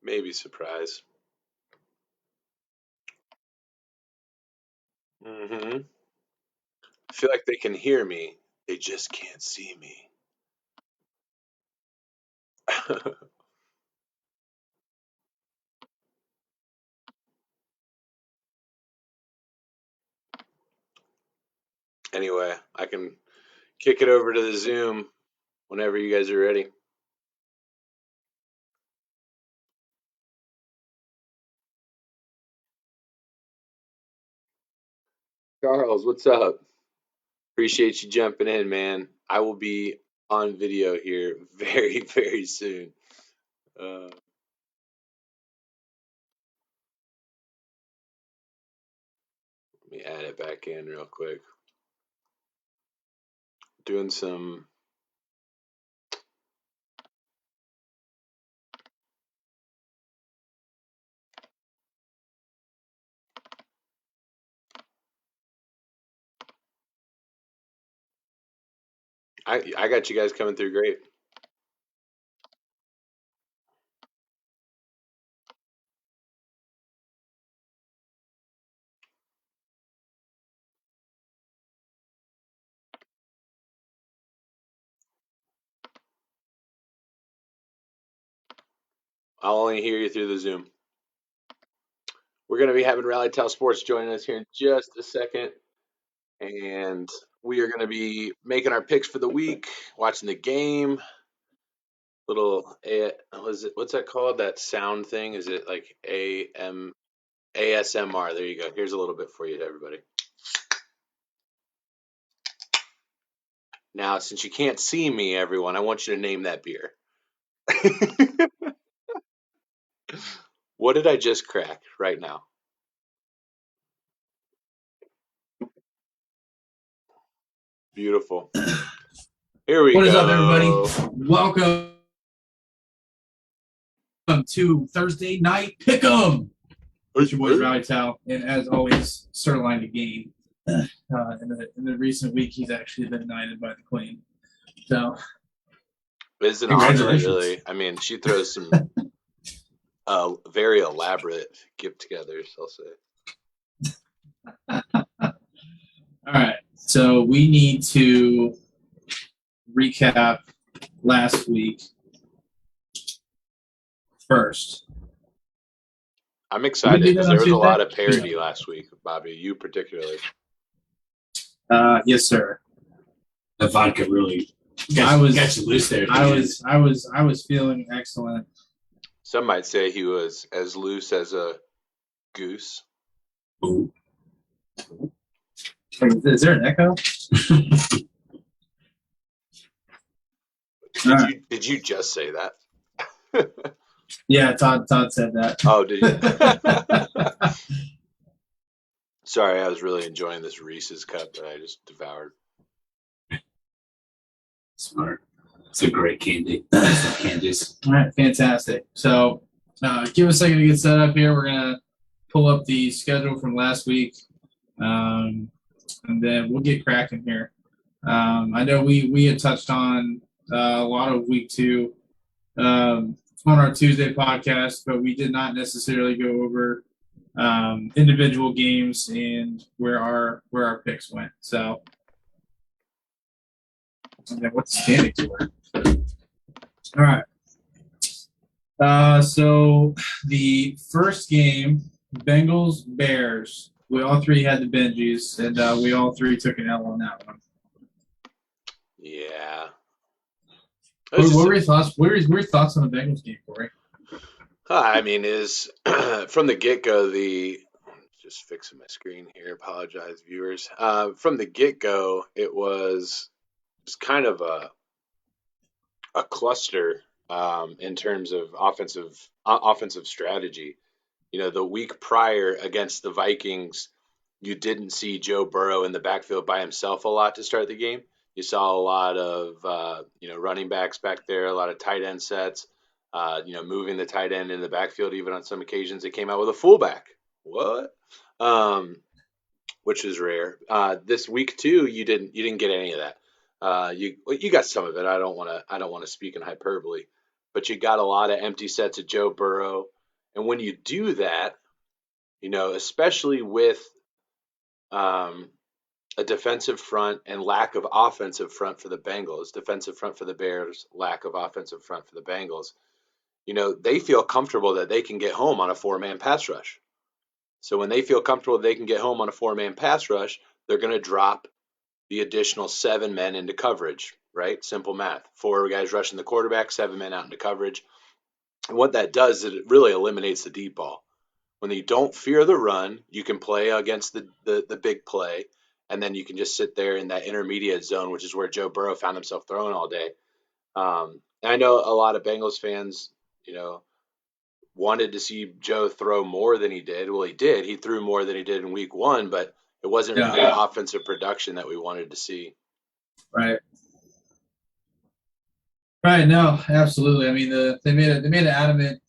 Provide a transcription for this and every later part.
Maybe surprise. I feel like they can hear me. They just can't see me. Anyway, I can kick it over to the Zoom whenever you guys are ready. Charles, what's up? Appreciate you jumping in, man. I will be on video here very, very soon. Let me add it back in real quick. Doing some I got you guys coming through great. I'll only hear you through the Zoom. We're going to be having Rally Tell Sports joining us here in just a second. And we are going to be making our picks for the week, watching the game. What's that called? That sound thing? Is it like ASMR? There you go. Here's a little bit for you, everybody. Now, since you can't see me, everyone, I want you to name that beer. What did I just crack right now? Beautiful. Here we go. What is up, everybody? Welcome to Thursday Night Pick'em. It's your boy Rally Tal, and as always, Sterling the game. In the recent week, he's actually been knighted by the Queen. So, it's an honor, really. I mean, she throws some very elaborate get-togethers, I'll say. All right, so we need to recap last week first. I'm excited because there was a lot of parody last week, Bobby. You particularly. Yes, sir. The vodka really got you loose there. I was feeling excellent. Some might say he was as loose as a goose. Ooh. Is there an echo? Did you just say that? Yeah, Todd said that. Oh, did you? Sorry, I was really enjoying this Reese's cup that I just devoured. Smart. It's a great candy. Candies. All right, fantastic. So, give us a second to get set up here. We're gonna pull up the schedule from last week, and then we'll get cracking here. I know we had touched on a lot of week 2 on our Tuesday podcast, but we did not necessarily go over individual games and where our picks went. So, and then what's standing to her? All right. So the first game, Bengals Bears. We all three had the Benjis, and we all three took an L on that one. Yeah. What were your thoughts? What were your thoughts on the Bengals game, Corey? I mean, from the get-go, just fixing my screen here. Apologize, viewers. From the get-go, it was kind of a cluster in terms of offensive strategy. You know, the week prior against the Vikings, you didn't see Joe Burrow in the backfield by himself a lot to start the game. You saw a lot of running backs back there, a lot of tight end sets. Moving the tight end in the backfield. Even on some occasions, it came out with a fullback. What? Which is rare. This week too, you didn't get any of that. You got some of it. I don't want to speak in hyperbole, but you got a lot of empty sets of Joe Burrow. And when you do that, especially with a defensive front and lack of offensive front for the Bengals, defensive front for the Bears, lack of offensive front for the Bengals, they feel comfortable that they can get home on a 4-man pass rush. So when they feel comfortable they can get home on a 4-man pass rush, they're going to drop the additional 7 men into coverage, right? Simple math. 4 guys rushing the quarterback, 7 men out into coverage. And what that does is it really eliminates the deep ball. When you don't fear the run, you can play against the big play, and then you can just sit there in that intermediate zone, which is where Joe Burrow found himself throwing all day. And I know a lot of Bengals fans, wanted to see Joe throw more than he did. Well, he did. He threw more than he did in week 1, but it wasn't really offensive production that we wanted to see. Right. Right. No, absolutely. I mean, they made an adamant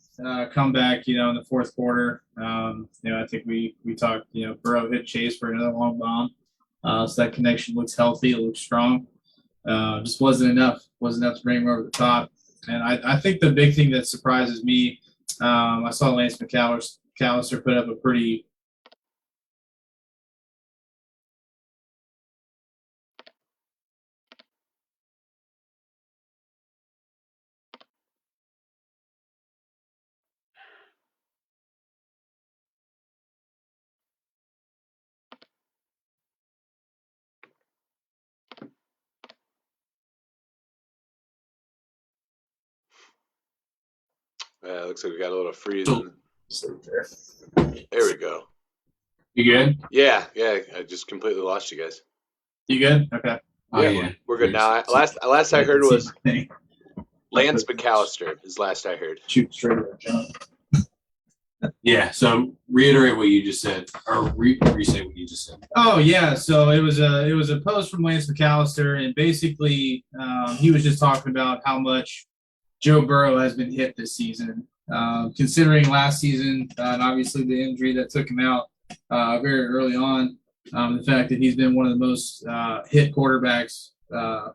comeback, in the fourth quarter. I think we talked, Burrow hit Chase for another long bomb. So that connection looks healthy. It looks strong. Just wasn't enough. Wasn't enough to bring him over the top. And I think the big thing that surprises me, I saw Lance McAllister put up a pretty Looks like we got a little freezing. There we go. You good? Yeah. I just completely lost you guys. You good? Okay. Yeah, we're good now. Last I heard was Lance McAllister is last I heard. Shoot straight at John. Yeah, so reiterate what you just said, or re-say what you just said. Oh yeah, so it was a post from Lance McAllister, and basically he was just talking about how much Joe Burrow has been hit this season, considering last season and obviously the injury that took him out very early on. The fact that he's been one of the most hit quarterbacks, of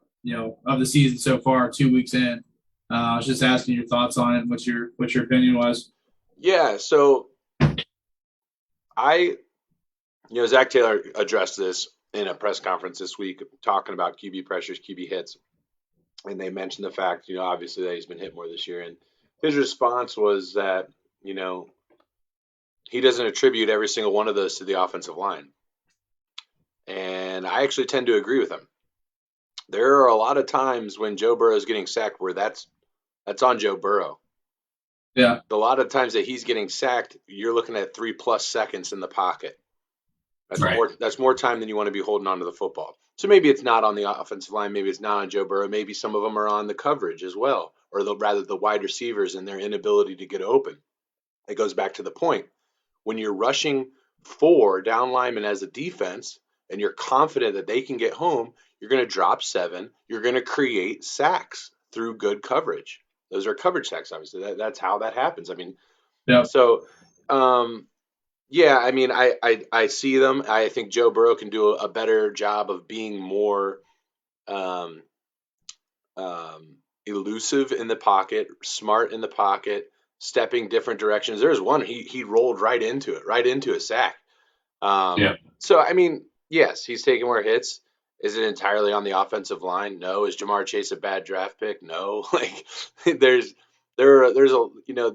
the season so far, 2 weeks in. I was just asking your thoughts on it. What your opinion was? Yeah, so Zach Taylor addressed this in a press conference this week, talking about QB pressures, QB hits, and they mentioned the fact, obviously that he's been hit more this year, and his response was that, he doesn't attribute every single one of those to the offensive line. And I actually tend to agree with him. There are a lot of times when Joe Burrow is getting sacked where that's on Joe Burrow. Yeah. A lot of times that he's getting sacked, you're looking at 3+ seconds in the pocket. That's right. That's more time than you want to be holding onto the football. So maybe it's not on the offensive line. Maybe it's not on Joe Burrow. Maybe some of them are on the coverage as well, or rather the wide receivers and their inability to get open. It goes back to the point. When you're rushing 4 down linemen as a defense and you're confident that they can get home, you're going to drop 7. You're going to create sacks through good coverage. Those are coverage sacks, obviously. That's how that happens. I mean, yeah. So, I mean, I see them. I think Joe Burrow can do a better job of being more elusive in the pocket, smart in the pocket, stepping different directions. There's one he rolled right into a sack. So I mean, yes, he's taking more hits. Is it entirely on the offensive line? No. Is Jamar Chase a bad draft pick? No. Like there's a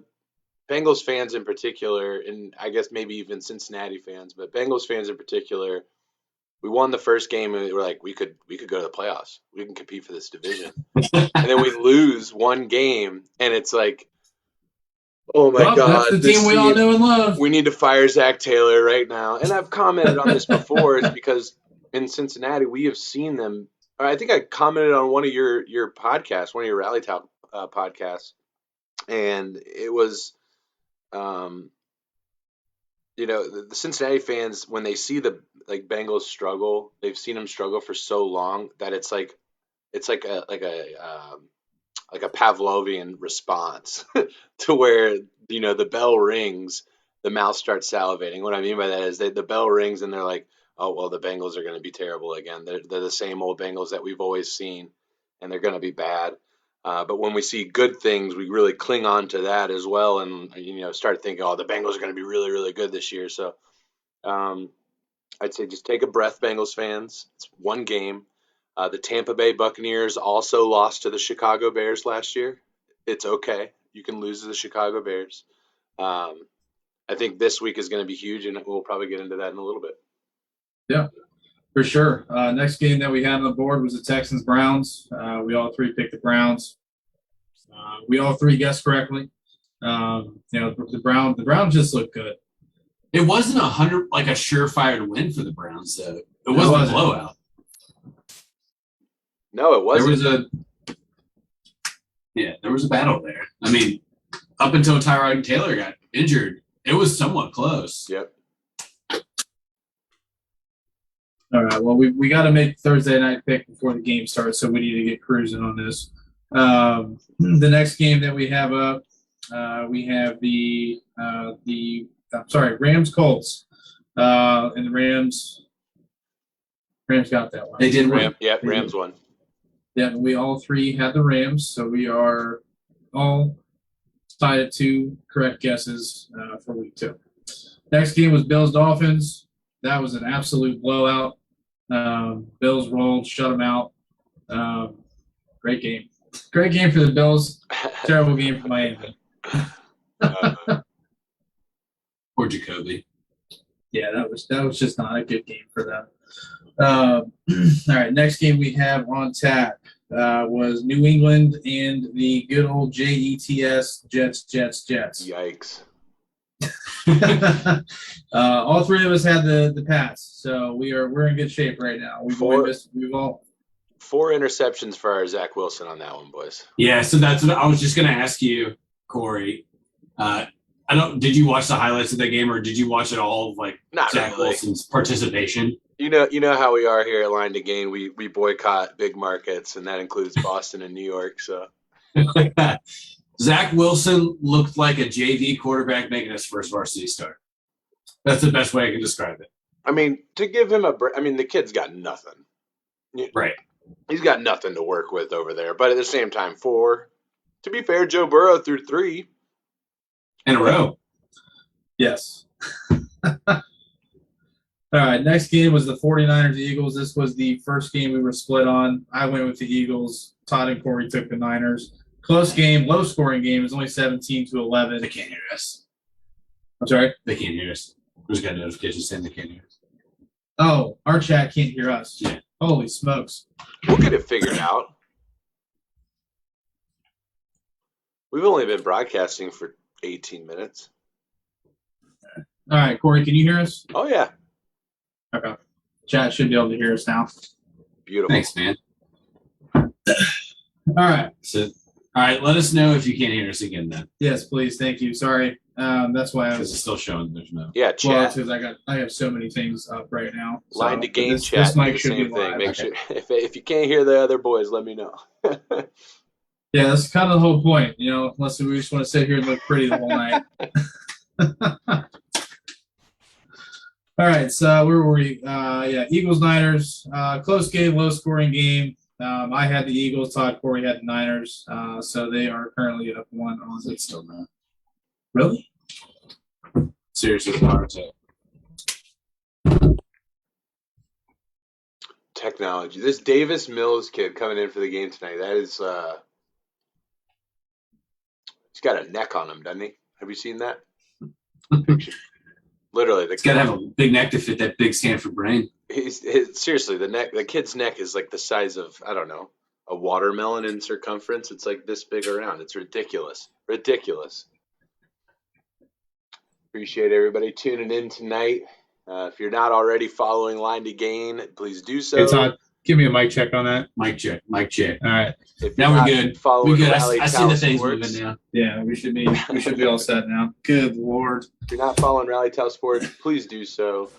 Bengals fans in particular, and I guess maybe even Cincinnati fans, but Bengals fans in particular, we won the first game and we're like, we could go to the playoffs. We can compete for this division. And then we lose one game and it's like, oh my God. That's the team we all know and love. We need to fire Zach Taylor right now. And I've commented on this before. It's because in Cincinnati, we have seen them. I think I commented on one of your podcasts, one of your Rally Talk podcasts. And it was, the Cincinnati fans, when they see the Bengals struggle, they've seen them struggle for so long that it's like a Pavlovian response to where the bell rings, the mouth starts salivating. What I mean by that is the bell rings and they're like, oh well, the Bengals are going to be terrible again. They're the same old Bengals that we've always seen, and they're going to be bad. But when we see good things, we really cling on to that as well, and start thinking, oh, the Bengals are going to be really, really good this year. So I'd say just take a breath, Bengals fans. It's one game. The Tampa Bay Buccaneers also lost to the Chicago Bears last year. It's okay. You can lose to the Chicago Bears. I think this week is going to be huge, and we'll probably get into that in a little bit. Yeah, for sure. Next game that we had on the board was the Texans-Browns. We all three picked the Browns. We all three guessed correctly. The Browns just look good. It wasn't a surefire win for the Browns, though. It wasn't a blowout. No, it wasn't. There was a battle there. I mean, up until Tyrod Taylor got injured, it was somewhat close. Yep. All right. Well, we got to make Thursday night pick before the game starts, so we need to get cruising on this. The next game that we have up, we have Rams Colts, and the Rams got that one. They did win. Rams won. Yeah, we all three had the Rams, so we are all tied at 2 correct guesses for week 2. Next game was Bills-Dolphins. That was an absolute blowout. Bills rolled, shut them out. Great game. Great game for the Bills. Terrible game for Miami. Or Jacoby. Yeah, that was just not a good game for them. All right, next game we have on tap was New England and the good old Jets. Yikes. All three of us had the Pats, so we're in good shape right now. We've all 4 interceptions for our Zach Wilson on that one, boys. Yeah, so that's what I was just going to ask you, Corey. Did you watch the highlights of that game, or did you watch it all of Not Zach really. Wilson's participation? You know how we are here at Line to Gain. We boycott big markets, and that includes Boston and New York. So Zach Wilson looked like a JV quarterback making his first varsity start. That's the best way I can describe it. I mean, to give him the kid's got nothing. Right. He's got nothing to work with over there. But at the same time, to be fair, Joe Burrow threw 3 in a row. Yes. All right, next game was the 49ers-Eagles. This was the first game we were split on. I went with the Eagles. Todd and Corey took the Niners. Close game, low-scoring game. It was only 17-11. They can't hear us. I'm sorry? They can't hear us. We just got a notification saying they can't hear us. Oh, our chat can't hear us. Yeah. Holy smokes. We'll get it figured out. We've only been broadcasting for 18 minutes. All right, Corey, can you hear us? Oh, yeah. Okay. Chat should be able to hear us now. Beautiful. Thanks, man. All right. So, all right, let us know if you can't hear us again then. Yes, please. Thank you. Sorry. That's why I Because was. it's still showing there's no. Yeah, chat. Well, because I have so many things up right now. Line to Gain this, chat. This mic the should same be thing. live. Make sure if you can't hear the other boys, let me know. Yeah, that's kind of the whole point, unless we just want to sit here and look pretty the whole night. All right, so where were we? Eagles-Niners. Close game, low-scoring game. I had the Eagles. Todd Corey had the Niners. So they are currently up 1 on it. Still not. Really? Seriously, it's a heart attack. Technology. This Davis Mills kid coming in for the game tonight, that is he's got a neck on him, doesn't he? Have you seen that picture? Literally, It's got to have a big neck to fit that big Stanford brain. Seriously, the kid's neck is like the size of, I don't know, a watermelon in circumference. It's like this big around. It's ridiculous. Appreciate everybody tuning in tonight. If you're not already following Line to Gain, please do so. Hey, Todd, give me a mic check on that. Mic check. All right. If Now you're we're not good. Following We're good. Rally I see Towel the things Sports, moving now. Yeah, we should be all set now. Good Lord. If you're not following Rally Towel Sports, please do so.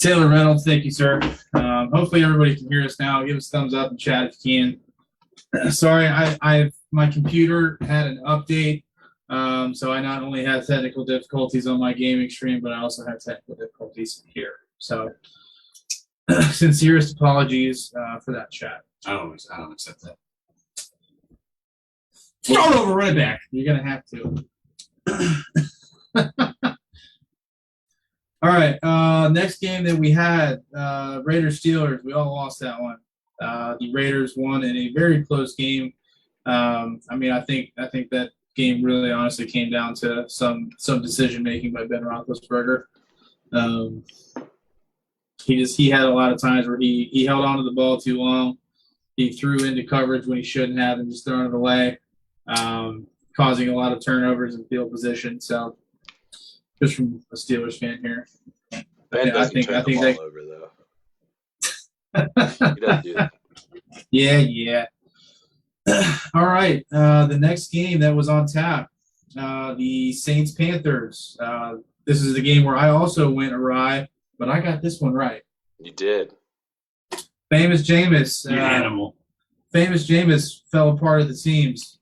Taylor Reynolds, thank you, sir. Hopefully everybody can hear us now. Give us a thumbs up in chat if you can. Sorry, my computer had an update, so I not only had technical difficulties on my gaming stream, but I also had technical difficulties here. So, sincerest apologies for that, chat. I don't accept that. Throw it over running back. You're going to have to. All right. Next game that we had, Raiders-Steelers. We all lost that one. The Raiders won in a very close game. I think that game really honestly came down to some decision making by Ben Roethlisberger. He had a lot of times where he held on to the ball too long. He threw into coverage when he shouldn't have and just thrown it away, causing a lot of turnovers in field position. So, just from a Steelers fan here, I think the ball over though. He doesn't do that. Yeah. All right. The next game that was on tap, the Saints Panthers. This is the game where I also went awry, but I got this one right. You did. Famous Jameis. Animal. Famous Jameis fell apart at the seams.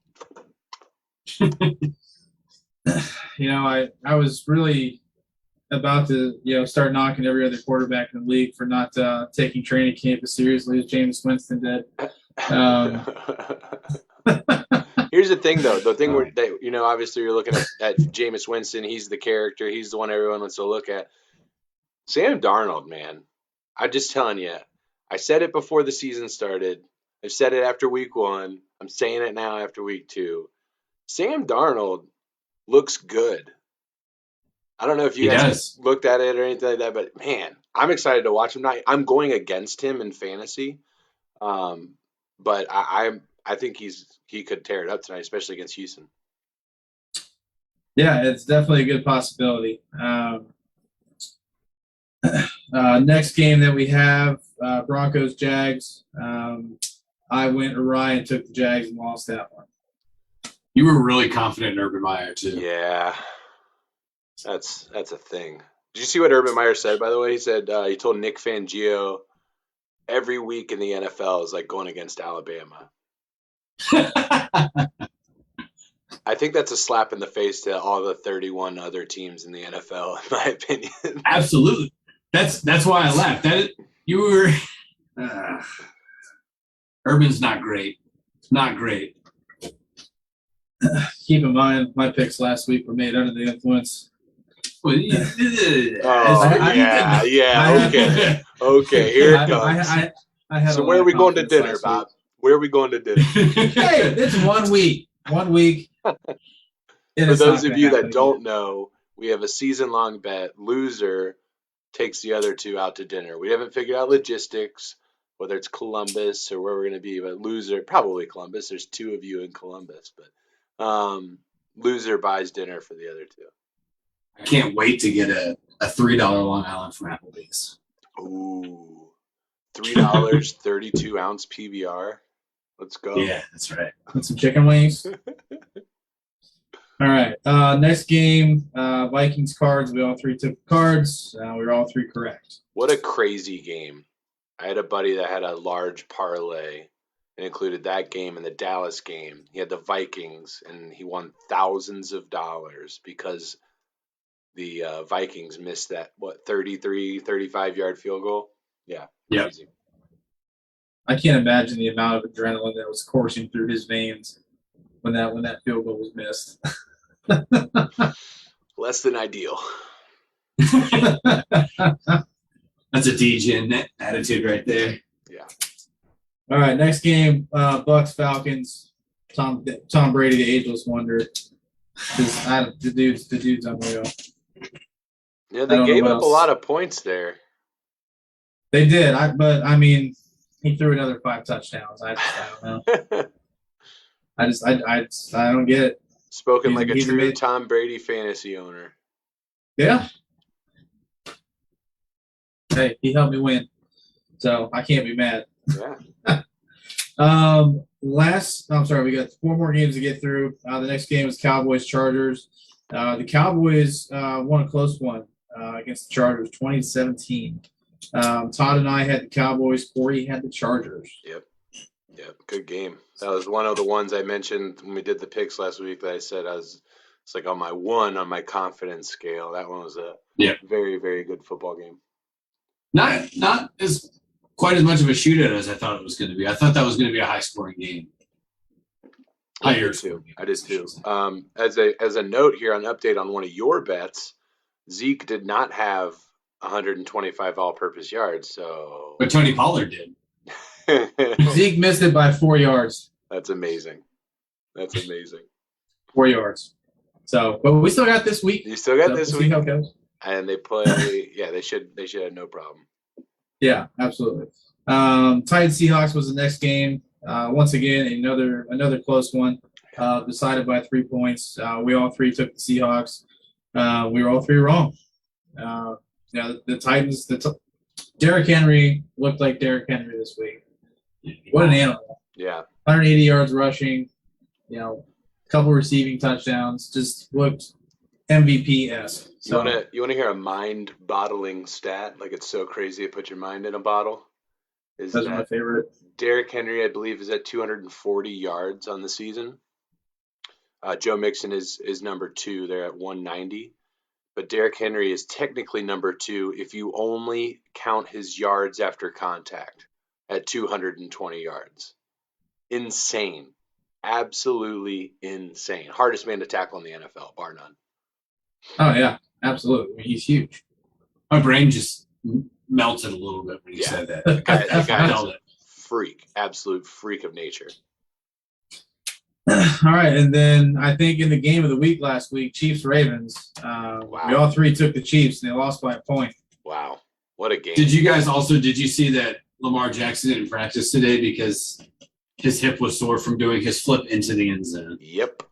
I was really about to, start knocking every other quarterback in the league for not taking training camp as seriously as Jameis Winston did. Here's the thing, though. The thing where obviously you're looking at Jameis Winston. He's the character. He's the one everyone wants to look at. Sam Darnold, man. I'm just telling you. I said it before the season started. I said it after week 1. I'm saying it now after week 2. Sam Darnold looks good. I don't know if you guys looked at it or anything like that, but man, I'm excited to watch him. I'm going against him in fantasy, but I think he could tear it up tonight, especially against Houston. Yeah, it's definitely a good possibility. Next game that we have, Broncos Jags. I went awry and took the Jags and lost that one. You were really confident in Urban Meyer too. Yeah, that's a thing. Did you see what Urban Meyer said? By the way, he said he told Nick Fangio every week in the NFL is like going against Alabama. I think that's a slap in the face to all the 31 other teams in the NFL, in my opinion. Absolutely. That's why I laughed. You were Urban's not great. Not great. Keep in mind, my picks last week were made under the influence. Okay. Okay, here it comes. So where are we going to dinner, Bob? Where are we going to dinner? Hey, it's 1 week. 1 week. For those of you that don't know, we have a season-long bet. Loser takes the other two out to dinner. We haven't figured out logistics, whether it's Columbus or where we're going to be, but loser, probably Columbus. There's 2 of you in Columbus, but loser buys dinner for the other 2. I can't wait to get a $3 Long Island from Applebee's. Ooh, $3, 32-ounce PBR. Let's go. Yeah, that's right. With some chicken wings. All right. Next game, Vikings Cards. We all 3 took Cards. We were all 3 correct. What a crazy game. I had a buddy that had a large parlay and included that game and the Dallas game. He had the Vikings, and he won thousands of dollars because the Vikings missed that, 35-yard field goal? Yeah. Crazy. I can't imagine the amount of adrenaline that was coursing through his veins when that field goal was missed. Less than ideal. That's a DJ attitude right there. Yeah. All right, next game, Bucks Falcons. Tom Brady, the ageless wonder. The dude's unreal. Yeah, they gave up a lot of points there. They did, but he threw another 5 touchdowns. I don't know. I don't get it. Spoken like a true Tom Brady fantasy owner. Yeah. Hey, he helped me win, so I can't be mad. Yeah. We got 4 more games to get through. The next game is Cowboys Chargers. The Cowboys won a close one against the Chargers, 20-17. Todd and I had the Cowboys. Corey had the Chargers. Yep. Good game. That was one of the ones I mentioned when we did the picks last week that I said it's like on my 1 on my confidence scale. That one was a very, very good football game. Not as quite as much of a shootout as I thought it was going to be. I thought that was going to be a high-scoring game. I did too. As a note here, an update on one of your bets, Zeke did not have 125 all-purpose yards, so. But Tony Pollard did. Zeke missed it by 4 yards. That's amazing. 4 yards. So, but we still got this week. You still got this we'll week. See how it goes. And they play. Yeah, they should have no problem. Yeah, absolutely. Titans Seahawks was the next game. Once again, another close one. Decided by 3 points. We all three took the Seahawks. We were all three wrong. The Titans. Derrick Henry looked like Derrick Henry this week. What an animal! Yeah, 180 yards rushing. A couple receiving touchdowns. Just looked MVP-esque. So, you wanna hear a mind-boggling stat? Like it's so crazy to put your mind in a bottle. That's my favorite. Derrick Henry, I believe, is at 240 yards on the season. Joe Mixon is number 2. They're at 190. But Derrick Henry is technically number 2 if you only count his yards after contact at 220 yards. Insane. Absolutely insane. Hardest man to tackle in the NFL, bar none. Oh, yeah. Absolutely. I mean, he's huge. My brain just melted a little bit when you said that. The guy is a freak. Absolute freak of nature. All right, and then I think in the game of the week last week, Chiefs-Ravens, Wow. We all three took the Chiefs, and they lost by a point. Wow. What a game. Did you see that Lamar Jackson didn't practice today because his hip was sore from doing his flip into the end zone? Yep.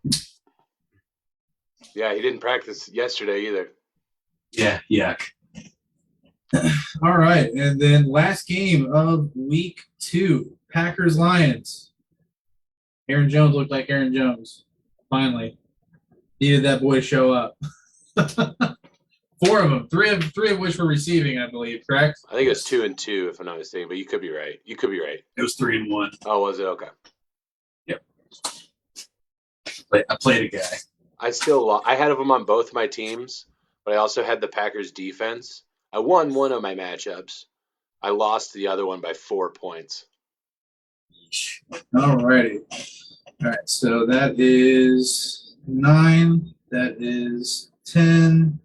Yeah, he didn't practice yesterday either. Yeah, yuck. All right, and then last game of week 2, Packers-Lions. Aaron Jones looked like Aaron Jones. Finally. Needed that boy to show up. 4 of them. Three of which were receiving, I believe, correct? I think it was 2 and 2, if I'm not mistaken, but you could be right. It was 3 and 1. Oh, was it? Okay. Yep. I played a guy. I had them on both my teams, but I also had the Packers defense. I won one of my matchups. I lost the other one by 4 points. All righty. All right, so that is 9. That is 10.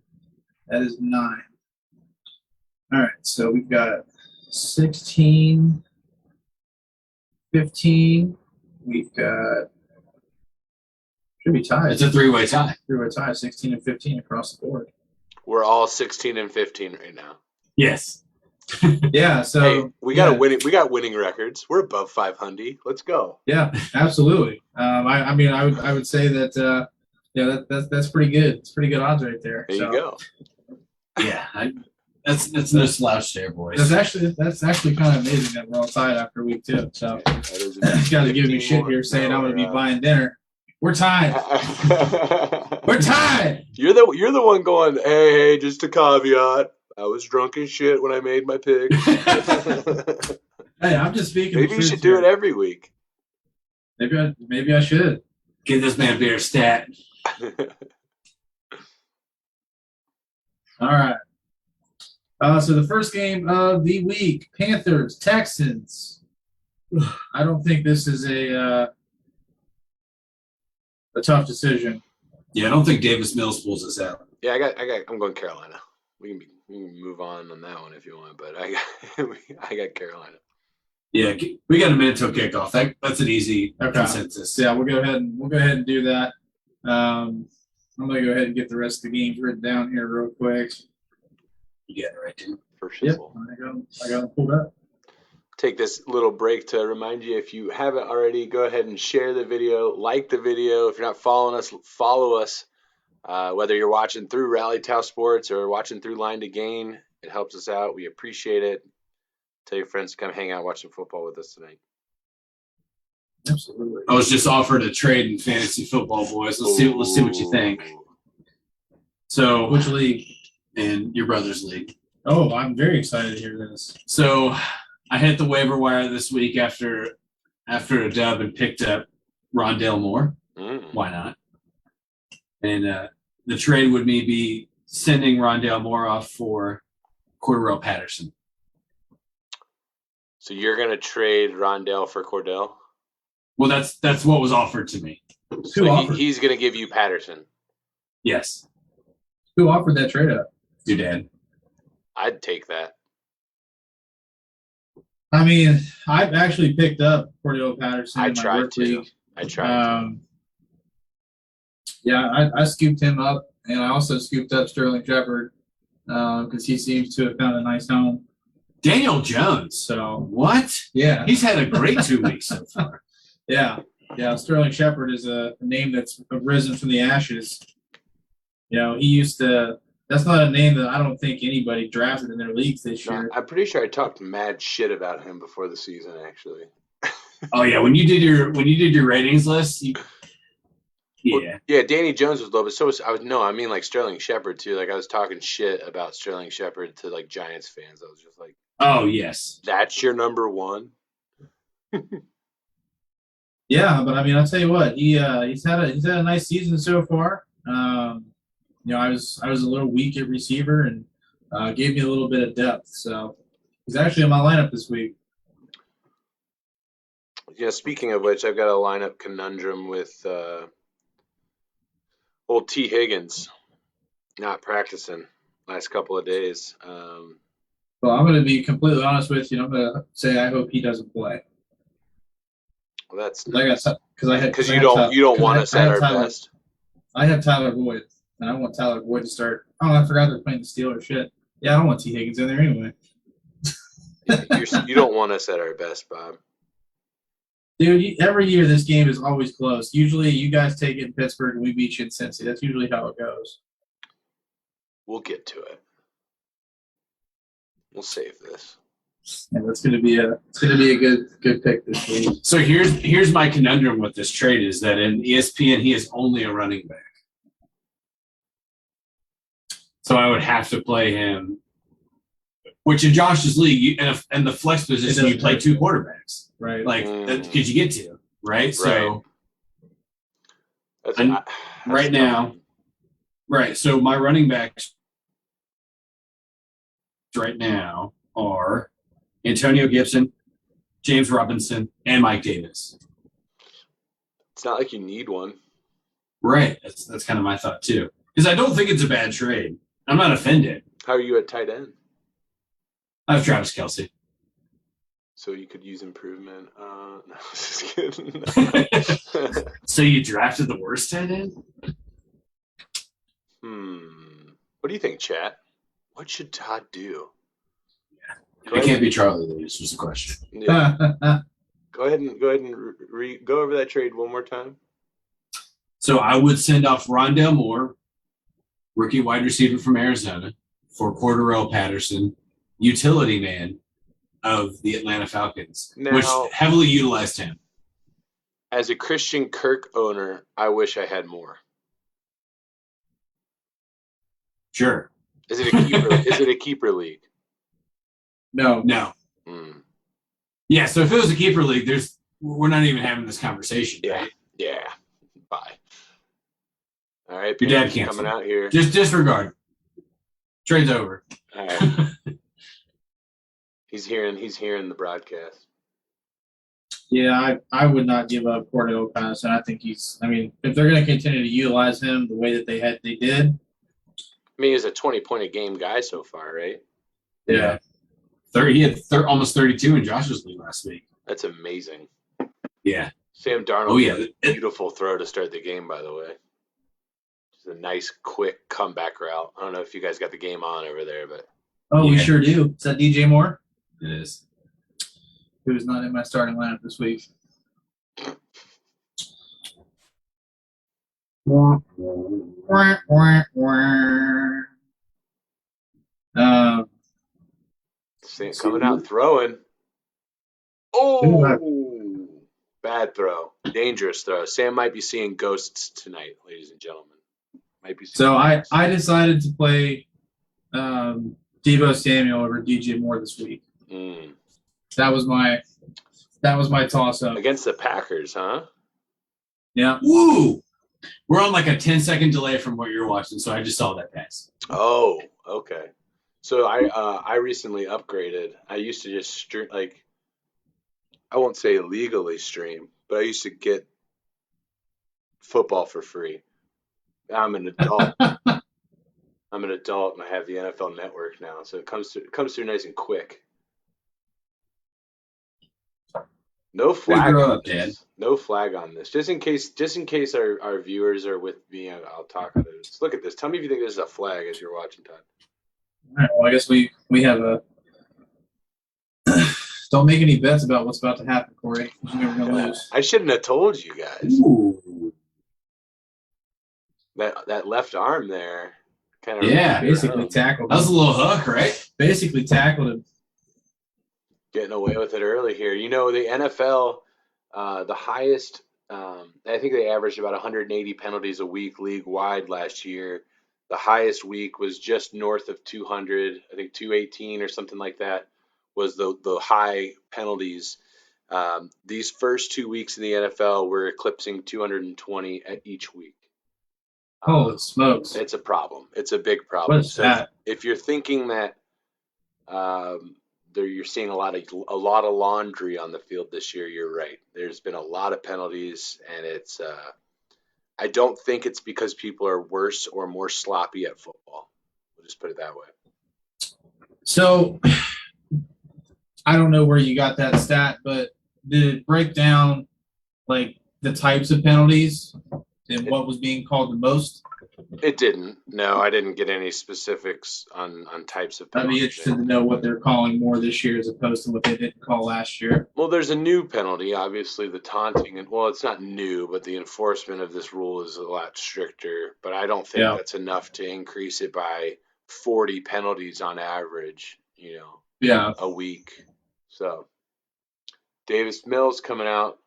That is 9. All right, so we've got 16, 15. We've got should be tied. It's a 3-way tie. 3-way tie, 16 and 15 across the board. We're all 16 and 15 right now. Yes. Yeah, so hey, we got winning records. We're above 500. Let's go. Yeah, absolutely. I would say that that's pretty good. It's pretty good odds right there. There you go. Yeah, that's no slouch there, boys. That's actually kind of amazing that we're all tied after week 2. So you got to give me shit here saying I'm going to be buying dinner. We're tied. We're tied. You're the one going, hey, just a caveat. I was drunk as shit when I made my pick. Hey, I'm just speaking. Maybe you should do it every week. Maybe I should. Give this man beer stat. All right. So the first game of the week, Panthers Texans. I don't think this is a tough decision. Yeah, I don't think Davis Mills pulls this out. Yeah, I'm going Carolina. We can move on that one if you want, but I got Carolina. Yeah, we got a minute till kickoff. That's an easy consensus. Yeah, we'll go ahead and do that. I'm gonna go ahead and get the rest of the games written down here real quick. You got it right, dude. For sure. Yep, I got them pulled up. Take this little break to remind you, if you haven't already, go ahead and share the video, like the video. If you're not following us, follow us. Whether you're watching through Rally Tau Sports or watching through Line to Gain, it helps us out. We appreciate it. Tell your friends to come hang out, watch some football with us tonight. Absolutely. I was just offered a trade in fantasy football, boys. Let's see what you think. So, which league? In your brother's league. Oh, I'm very excited to hear this. So, I hit the waiver wire this week after a dub and picked up Rondale Moore. Why not? And the trade would be sending Rondale Moore off for Cordell Patterson. So you're going to trade Rondale for Cordell? Well, that's what was offered to me. So he's going to give you Patterson. Yes. Who offered that trade up? Your dad. I'd take that. I mean, I've actually picked up Cordell Patterson I in my tried work to. league. I tried. Yeah, I scooped him up, and I also scooped up Sterling Shepard because he seems to have found a nice home. Daniel Jones. So what? Yeah, he's had a great 2 weeks so far. Yeah. Sterling Shepard is a name that's risen from the ashes. He used to. That's not a name that I don't think anybody drafted in their leagues this year. I'm pretty sure I talked mad shit about him before the season, actually. Oh yeah, when you did your ratings list, yeah. Well, Danny Jones was low, but so was I mean like Sterling Shepard too. Like I was talking shit about Sterling Shepard to like Giants fans. I was just like, oh yes, that's your number one. Yeah, but I mean, I'll tell you what, he's had a nice season so far. I was a little weak at receiver and gave me a little bit of depth. So he's actually in my lineup this week. Yeah, speaking of which, I've got a lineup conundrum with old T. Higgins not practicing last couple of days. Well, I'm going to be completely honest with you. I'm going to say I hope he doesn't play. Well, that's because you don't want us at our best. I have Tyler Boyd, and I want Tyler Boyd to start. Oh, I forgot they're playing the Steelers. Shit. Yeah, I don't want T. Higgins in there anyway. You don't want us at our best, Bob. Dude, every year this game is always close. Usually you guys take it in Pittsburgh and we beat you in Cincy. That's usually how it goes. We'll get to it. We'll save this. And it's gonna be a good pick this week. So here's my conundrum with this trade is that in ESPN he is only a running back. So I would have to play him, which in Josh's league and the flex position you play 2 quarterbacks. Right. Like that could you get to, right? So right now, right. So my running backs right now are Antonio Gibson, James Robinson, and Mike Davis. It's not like you need one. Right. That's kind of my thought too. Because I don't think it's a bad trade. I'm not offended. How are you at tight end? I have Travis Kelce. So you could use improvement. No, just kidding. So you drafted the worst tight end? What do you think, chat? What should Todd do? Yeah. It can't be Charlie, though. It's just a question. Yeah. Go ahead and go over that trade one more time. So I would send off Rondale Moore, rookie wide receiver from Arizona, for Cordell Patterson, utility man of the Atlanta Falcons, which heavily utilized him. As a Christian Kirk owner, I wish I had more. Sure. Is it a keeper? Is it a keeper league? No. Yeah. So if it was a keeper league, we're not even having this conversation. Yeah. Right? Yeah. Bye. All right. Your dad can't coming out here. Just disregard. Trade's over. All right. He's hearing the broadcast. Yeah, I would not give up Cordell Patterson. I think if they're going to continue to utilize him the way that they did. I mean, he's a 20-point a game guy so far, right? Yeah. He had almost 32 in Josh's league last week. That's amazing. Yeah. Sam Darnold, beautiful throw to start the game, by the way. Just a nice, quick comeback route. I don't know if you guys got the game on over there, but. Oh, we sure do. Is that DJ Moore? It is. Who's not in my starting lineup this week. Coming out throwing. Oh, bad throw. Dangerous throw. Sam might be seeing ghosts tonight, ladies and gentlemen. So I decided to play Deebo Samuel over DJ Moore this week. That was my toss-up. Against the Packers, huh? Yeah. Woo! We're on like a 10-second delay from what you're watching, so I just saw that pass. Oh, okay. So I recently upgraded. I used to just stream, I won't say legally stream, but I used to get football for free. I'm an adult. I'm an adult, and I have the NFL Network now, so it comes through nice and quick. No flag on this. No flag on this. Just in case our viewers are with me, I'll talk on this. Look at this. Tell me if you think this is a flag as you're watching, Todd. All right, well, I guess we have a. Don't make any bets about what's about to happen, Corey. You're never gonna lose. I shouldn't have told you guys. Ooh. That left arm there, kind of basically tackled. That was a little hook, right? Basically tackled him. Getting away with it early here. You know, the NFL, the highest. I think they averaged about 180 penalties a week league-wide last year. The highest week was just north of 200, I think 218 or something like that was the high penalties. These first 2 weeks in the NFL were eclipsing 220 at each week. Holy smokes. It's a problem. It's a big problem. What is that? If you're thinking that you're seeing a lot of laundry on the field this year, you're right. There's been a lot of penalties, and it's I don't think it's because people are worse or more sloppy at football. We'll just put it that way. So, I don't know where you got that stat, but did it break down like the types of penalties and what was being called the most? It didn't. No, I didn't get any specifics on types of penalties. I'd be interested to know what they're calling more this year as opposed to what they didn't call last year. Well, there's a new penalty, obviously, the taunting. And well, it's not new, but the enforcement of this rule is a lot stricter. But I don't think that's enough to increase it by 40 penalties on average, a week. So, Davis Mills coming out.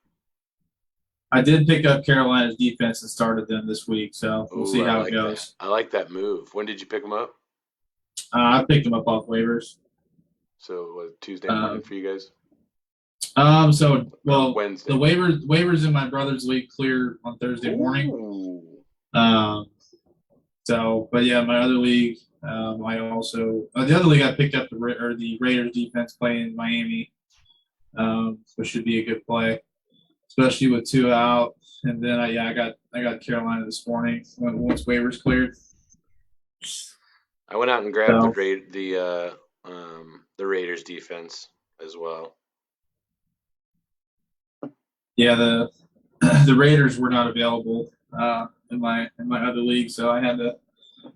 I did pick up Carolina's defense and started them this week, so we'll see how it goes. I like that move. When did you pick them up? I picked them up off waivers. So, what, Tuesday morning for you guys? Wednesday. The waivers in my brother's league clear on Thursday morning. But yeah, my other league, the other league I picked up the Raiders defense playing in Miami, which should be a good play, especially with two out. And then I got Carolina this morning once waivers cleared. I went out and grabbed the Raiders defense as well. Yeah, the Raiders were not available in my other league, so I had to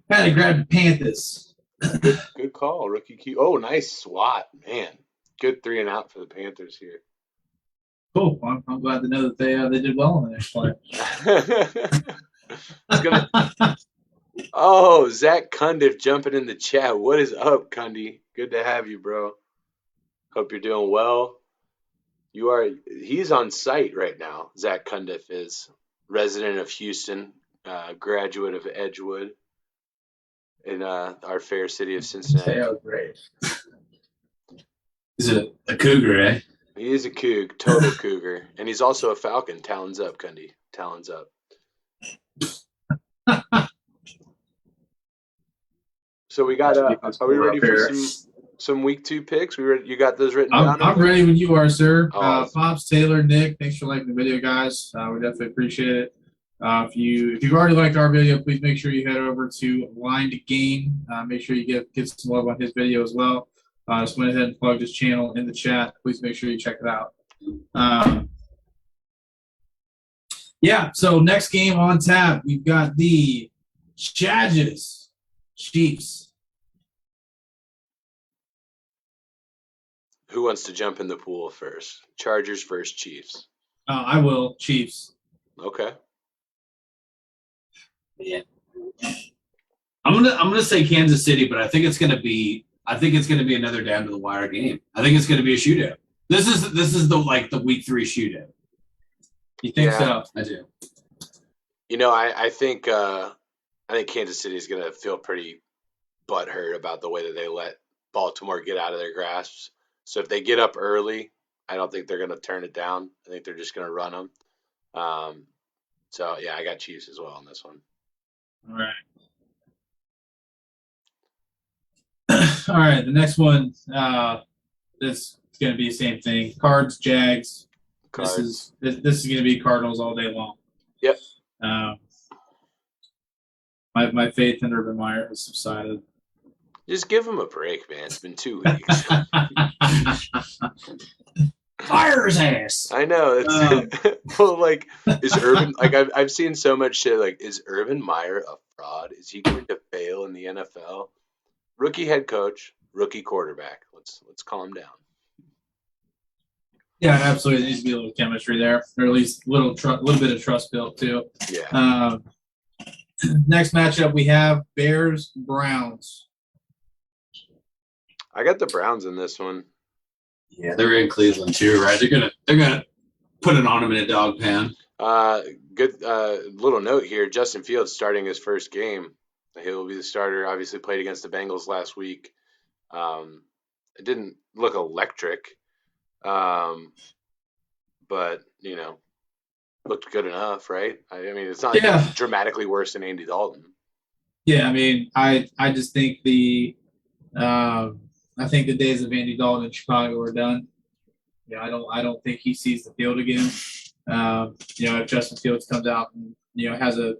grab the Panthers. Good call, rookie Q. Oh, nice swat, man. Good 3 and out for the Panthers here. Cool. I'm glad to know that they did well in the next play. Zach Cundiff jumping in the chat. What is up, Cundy? Good to have you, bro. Hope you're doing well. He's on site right now. Zach Cundiff is resident of Houston, graduate of Edgewood in our fair city of Cincinnati. Oh, great. He's a cougar, eh? He is a coug, total cougar. And he's also a Falcon. Talons up, Cundy. Talons up. So we got, are we ready for some week 2 picks? You got those written down? I'm ready when you are, sir. Pops, Taylor, Nick, thanks for liking the video, guys. We definitely appreciate it. If you've already liked our video, please make sure you head over to Line to Gain. Make sure you get some love on his video as well. Just went ahead and plugged his channel in the chat. Please make sure you check it out. So next game on tap, we've got the Chargers Chiefs. Who wants to jump in the pool first? Chargers versus Chiefs. I will. Chiefs. Okay. Yeah. I'm gonna say Kansas City, but I think it's gonna be another down to the wire game. I think it's gonna be a shootout. This is the week 3 shootout. You think so? I do. I think Kansas City is gonna feel pretty butthurt about the way that they let Baltimore get out of their grasps. So if they get up early, I don't think they're going to turn it down. I think they're just going to run them. I got Chiefs as well on this one. All right. The next one, this is going to be the same thing. Cards, Jags. This is going to be Cardinals all day long. Yep. My faith in Urban Meyer has subsided. Just give him a break, man. It's been 2 weeks. Fire his ass. I know. It's well, like, is Urban like I've seen so much shit. Like, is Urban Meyer a fraud? Is he going to fail in the NFL? Rookie head coach, rookie quarterback. Let's calm down. Yeah, absolutely. There needs to be a little chemistry there, or at least a little bit of trust built too. Yeah. Next matchup we have Bears Browns. I got the Browns in this one. Yeah, they're in Cleveland too, right? They're gonna put it on them in a dog pan. Good little note here. Justin Fields starting his first game. He'll be the starter. Obviously played against the Bengals last week. It didn't look electric, but looked good enough, right? I mean, it's not like dramatically worse than Andy Dalton. Yeah, I mean, I just think the days of Andy Dalton in Chicago are done. I don't think he sees the field again. If Justin Fields comes out and has a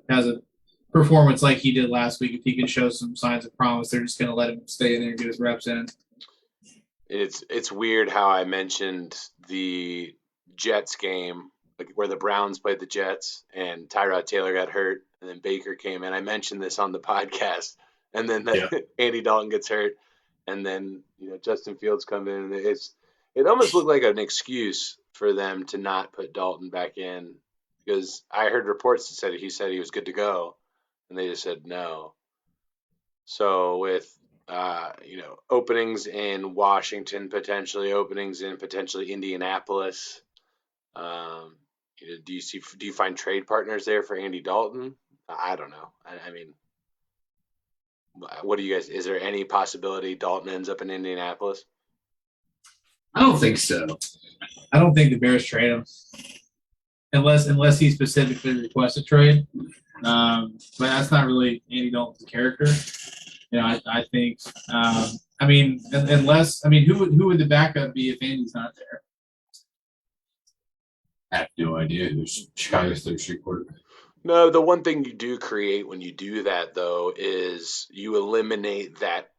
performance like he did last week, if he can show some signs of promise, they're just going to let him stay in there and get his reps in. It's weird how I mentioned the Jets game, like where the Browns played the Jets and Tyrod Taylor got hurt and then Baker came in. I mentioned this on the podcast, and then Andy Dalton gets hurt, and then Justin Fields comes in. And it almost looked like an excuse for them to not put Dalton back in, because I heard reports that said he was good to go, and they just said no. So with openings in Washington, potentially openings in potentially Indianapolis, do you find trade partners there for Andy Dalton? I don't know. I mean, what do you guys? Is there any possibility Dalton ends up in Indianapolis? I don't think so. I don't think the Bears trade him unless he specifically requests a trade. But that's not really Andy Dalton's character. I think. Who would the backup be if Andy's not there? I have no idea who's Chicago's third string quarterback. No, the one thing you do create when you do that, though, is you eliminate that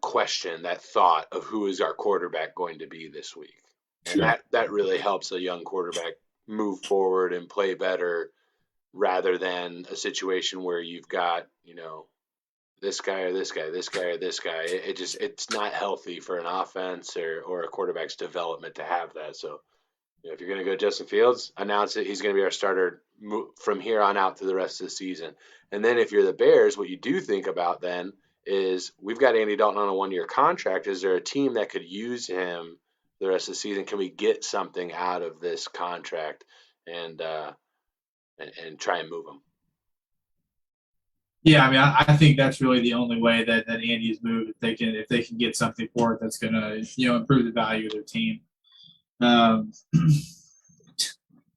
question, that thought of who is our quarterback going to be this week. And that really helps a young quarterback move forward and play better, rather than a situation where you've got, this guy or this guy, this guy or this guy. It's not healthy for an offense or a quarterback's development to have that. So if you're going to go Justin Fields, announce it. He's going to be our starter from here on out through the rest of the season. And then if you're the Bears, what you do think about then is, we've got Andy Dalton on a 1-year contract. Is there a team that could use him the rest of the season? Can we get something out of this contract and try and move him? Yeah, I mean, I think that's really the only way that Andy's moved, if they can get something for it that's going to improve the value of their team.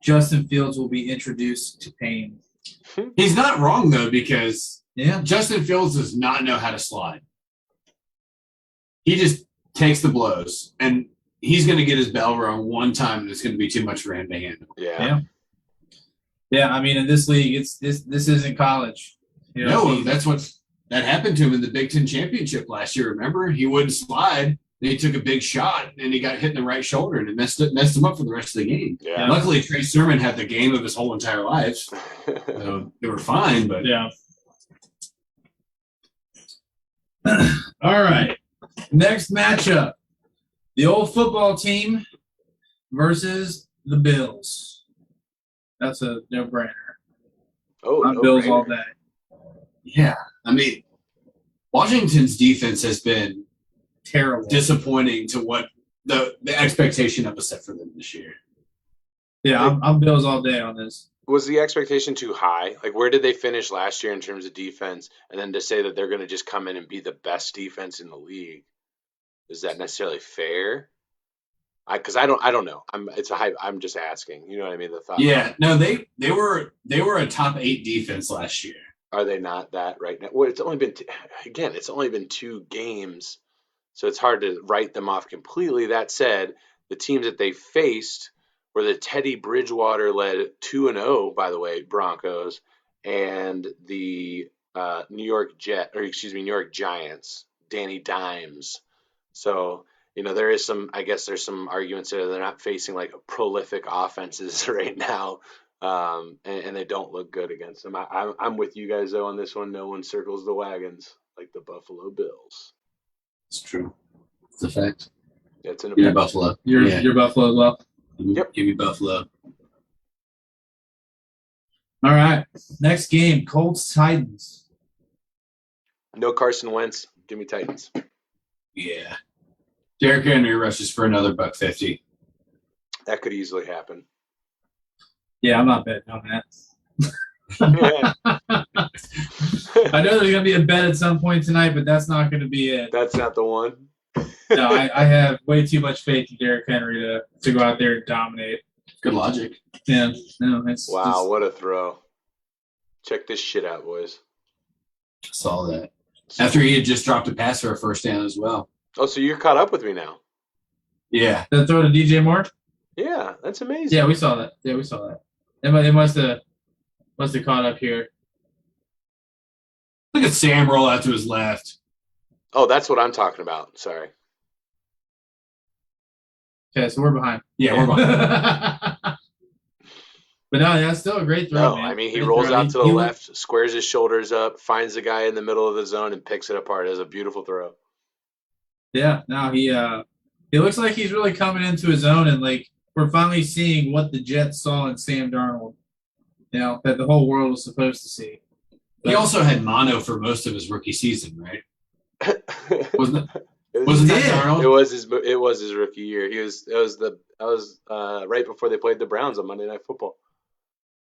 Justin Fields will be introduced to pain. He's not wrong, though, because Justin Fields does not know how to slide. He just takes the blows, and he's going to get his bell rung one time, and it's going to be too much for him to handle. Yeah. I mean, in this league, this isn't college. That's that happened to him in the Big Ten championship last year. Remember, he wouldn't slide. Then he took a big shot, and he got hit in the right shoulder, and it messed him up for the rest of the game. Yeah. Luckily, Trey Sermon had the game of his whole entire life. So they were fine, but All right. Next matchup: the old football team versus the Bills. That's a no-brainer. Oh, Bills all day. Yeah, I mean, Washington's defense has been terrible, disappointing to what the expectation that was set for them this year. Yeah, I'm Bills all day on this. Was the expectation too high? Like, where did they finish last year in terms of defense? And then to say that they're going to just come in and be the best defense in the league, is that necessarily fair? Because I don't know. It's a hype. I'm just asking. You know what I mean? The thought. Yeah, no, they were a top 8 defense last year. Are they not that right now? Well, it's only been it's only been 2 games, so it's hard to write them off completely. That said, the teams that they faced were the Teddy Bridgewater led 2-0, by the way, Broncos, and the New York Giants, Danny Dimes. So, there's some arguments there. They're not facing like prolific offenses right now. And they don't look good against them. I'm with you guys though on this one. No one circles the wagons like the Buffalo Bills. It's true. It's a fact. It's an You're Buffalo. You're Buffalo as well. Yep. Give me Buffalo. All right. Next game, Colts Titans. No Carson Wentz. Give me Titans. Yeah. Derrick Henry rushes for another $150. That could easily happen. Yeah, I'm not betting on that. I know there's going to be a bet at some point tonight, but that's not going to be it. That's not the one. No, I have way too much faith in Derrick Henry to go out there and dominate. Good logic. Yeah. No, wow, what a throw. Check this shit out, boys. Saw that. After he had just dropped a pass for a first down as well. Oh, so you're caught up with me now. Yeah. That throw to DJ Moore? Yeah, that's amazing. Yeah, we saw that. It must have caught up here. Look at Sam roll out to his left. Oh, that's what I'm talking about. Sorry. Okay, so we're behind. Yeah, we're behind. But no, that's still a great throw, man. I mean, he rolls out to the left, squares his shoulders up, finds the guy in the middle of the zone, and picks it apart. It's a beautiful throw. Yeah, no, he looks like he's really coming into his own, and like we're finally seeing what the Jets saw in Sam Darnold. That the whole world was supposed to see. He also had mono for most of his rookie season, right? Wasn't that Darnold? It was his rookie year. That was right before they played the Browns on Monday Night Football.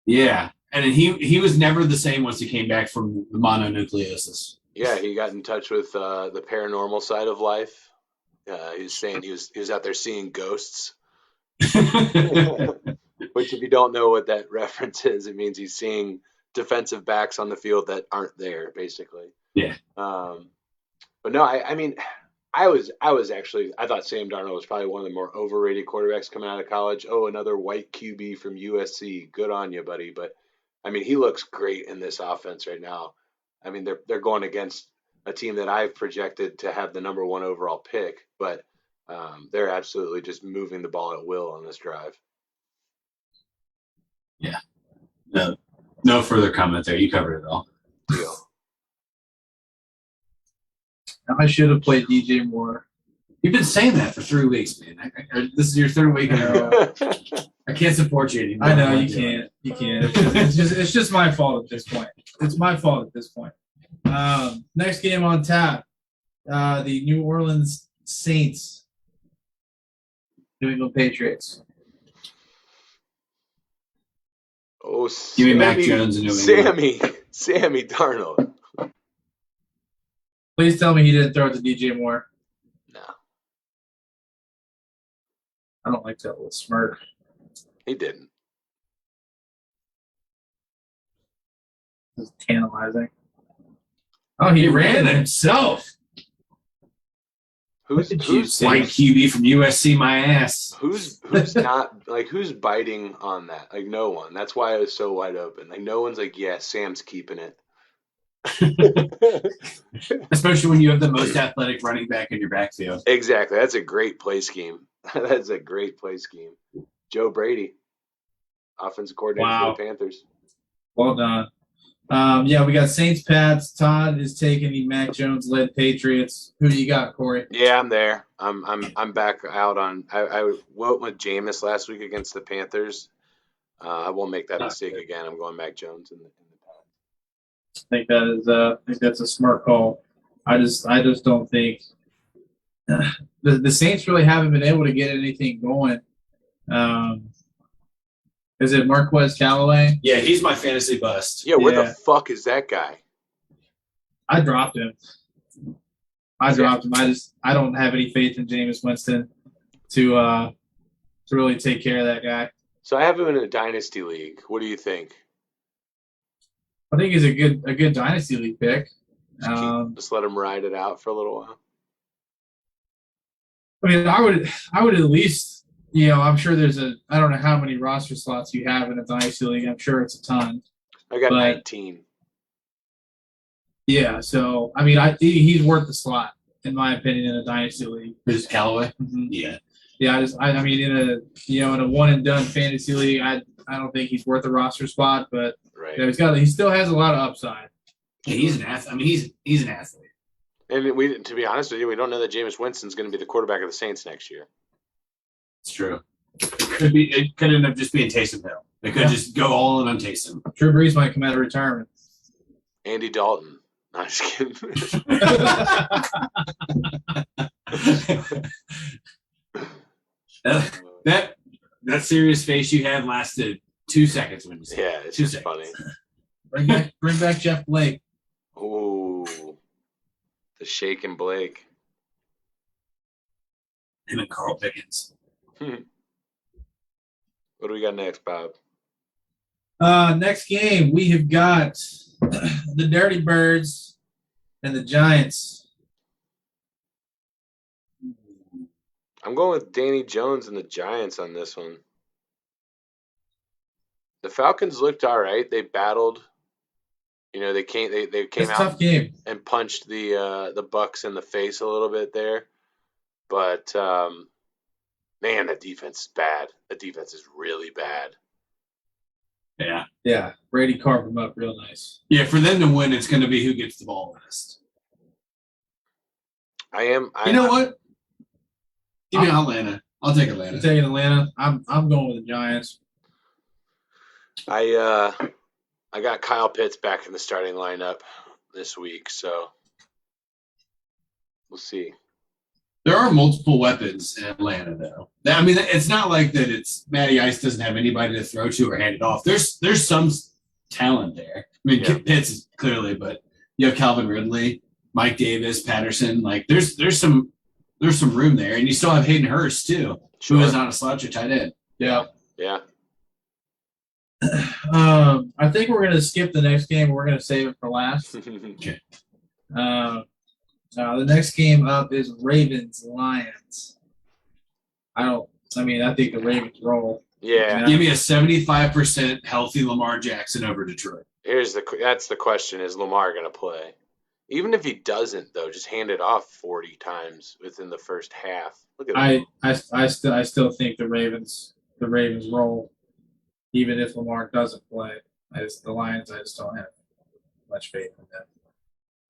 Yeah, and he was never the same once he came back from the mononucleosis. Yeah, he got in touch with the paranormal side of life. He was saying he was out there seeing ghosts. Which, if you don't know what that reference is, it means he's seeing defensive backs on the field that aren't there, basically. Yeah. But no, I mean, I thought Sam Darnold was probably one of the more overrated quarterbacks coming out of college. Oh, another white QB from USC. Good on you, buddy. But I mean, he looks great in this offense right now. I mean, they're going against a team that I've projected to have the number 1 overall pick, but they're absolutely just moving the ball at will on this drive. Yeah. No further comment there. You covered it all. Deal. I should have played DJ Moore. You've been saying that for 3 weeks, man. This is your 3rd week in a row. I can't support you anymore. I know you can't. You can't. It's just my fault at this point. It's my fault at this point. Next game on tap, the New Orleans Saints, New England Patriots. Oh, give me Mac Jones and New England. Sammy Darnold. Please tell me he didn't throw it to DJ Moore. No. I don't like that little smirk. He didn't. This is tantalizing. Oh, he ran it himself. Who's white QB from USC? My ass. Who's not who's biting on that? Like no one. That's why it was so wide open. Like no one's like, yeah, Sam's keeping it. Especially when you have the most athletic running back in your backfield. Exactly. That's a great play scheme. That's a great play scheme. Joe Brady, offensive coordinator for the Panthers. Well done. Yeah, we got Saints Pats. Todd is taking the Mac Jones led Patriots. Who do you got, Corey? Yeah, I'm there. I'm back out on. I went with Jameis last week against the Panthers. I won't make that mistake again. I'm going Mac Jones in the Pats. I think that's a smart call. I just don't think the Saints really haven't been able to get anything going. Is it Marquez Callaway? Yeah, he's my fantasy bust. Yeah, where the fuck is that guy? I dropped him. I don't have any faith in Jameis Winston to really take care of that guy. So I have him in a dynasty league. What do you think? I think he's a good dynasty league pick. Just let him ride it out for a little while. I mean, I would at least I'm sure I don't know how many roster slots you have in a Dynasty League. I'm sure it's a ton. I got 19. Yeah, so, I mean, he's worth the slot, in my opinion, in a Dynasty League. Who's Callaway? Mm-hmm. Yeah. Yeah, I mean, in a one-and-done fantasy league, I don't think he's worth a roster spot, but he still has a lot of upside. Yeah, he's an athlete. I mean, he's an athlete. And to be honest with you, we don't know that Jameis Winston's going to be the quarterback of the Saints next year. It's true. It could end up just being Taysom Hill. They could just go all in on Taysom. Drew Brees might come out of retirement. Andy Dalton. No, I'm just kidding. that serious face you had lasted 2 seconds when you said it. Yeah, it's just funny. Bring back Jeff Blake. Ooh, the shaking Blake. Him and Carl Pickens. What do we got next, Bob? Next game, we have got the Dirty Birds and the Giants. I'm going with Danny Jones and the Giants on this one. The Falcons looked all right. They battled. They came out tough game. And punched the Bucks in the face a little bit there. But man, that defense is bad. The defense is really bad. Yeah. Yeah. Brady carved them up real nice. Yeah, for them to win, it's going to be who gets the ball last. You know what? Give me Atlanta. I'll take Atlanta. You're taking Atlanta? I'm going with the Giants. I got Kyle Pitts back in the starting lineup this week, so we'll see. There are multiple weapons in Atlanta, though. I mean, it's not like that. It's Matty Ice doesn't have anybody to throw to or hand it off. There's some talent there. I mean, Pitts is clearly, but you have Calvin Ridley, Mike Davis, Patterson. Like, there's some room there, and you still have Hayden Hurst too, who is not a slouch at tight end. Yeah. Yeah. I think we're going to skip the next game. We're going to save it for last. Okay. The next game up is Ravens-Lions. I think the Ravens roll. Yeah. Give me a 75% healthy Lamar Jackson over Detroit. That's the question: is Lamar going to play? Even if he doesn't, though, just hand it off 40 times within the first half. Look at that. I still think the Ravens roll, even if Lamar doesn't play. The Lions, I just don't have much faith in them.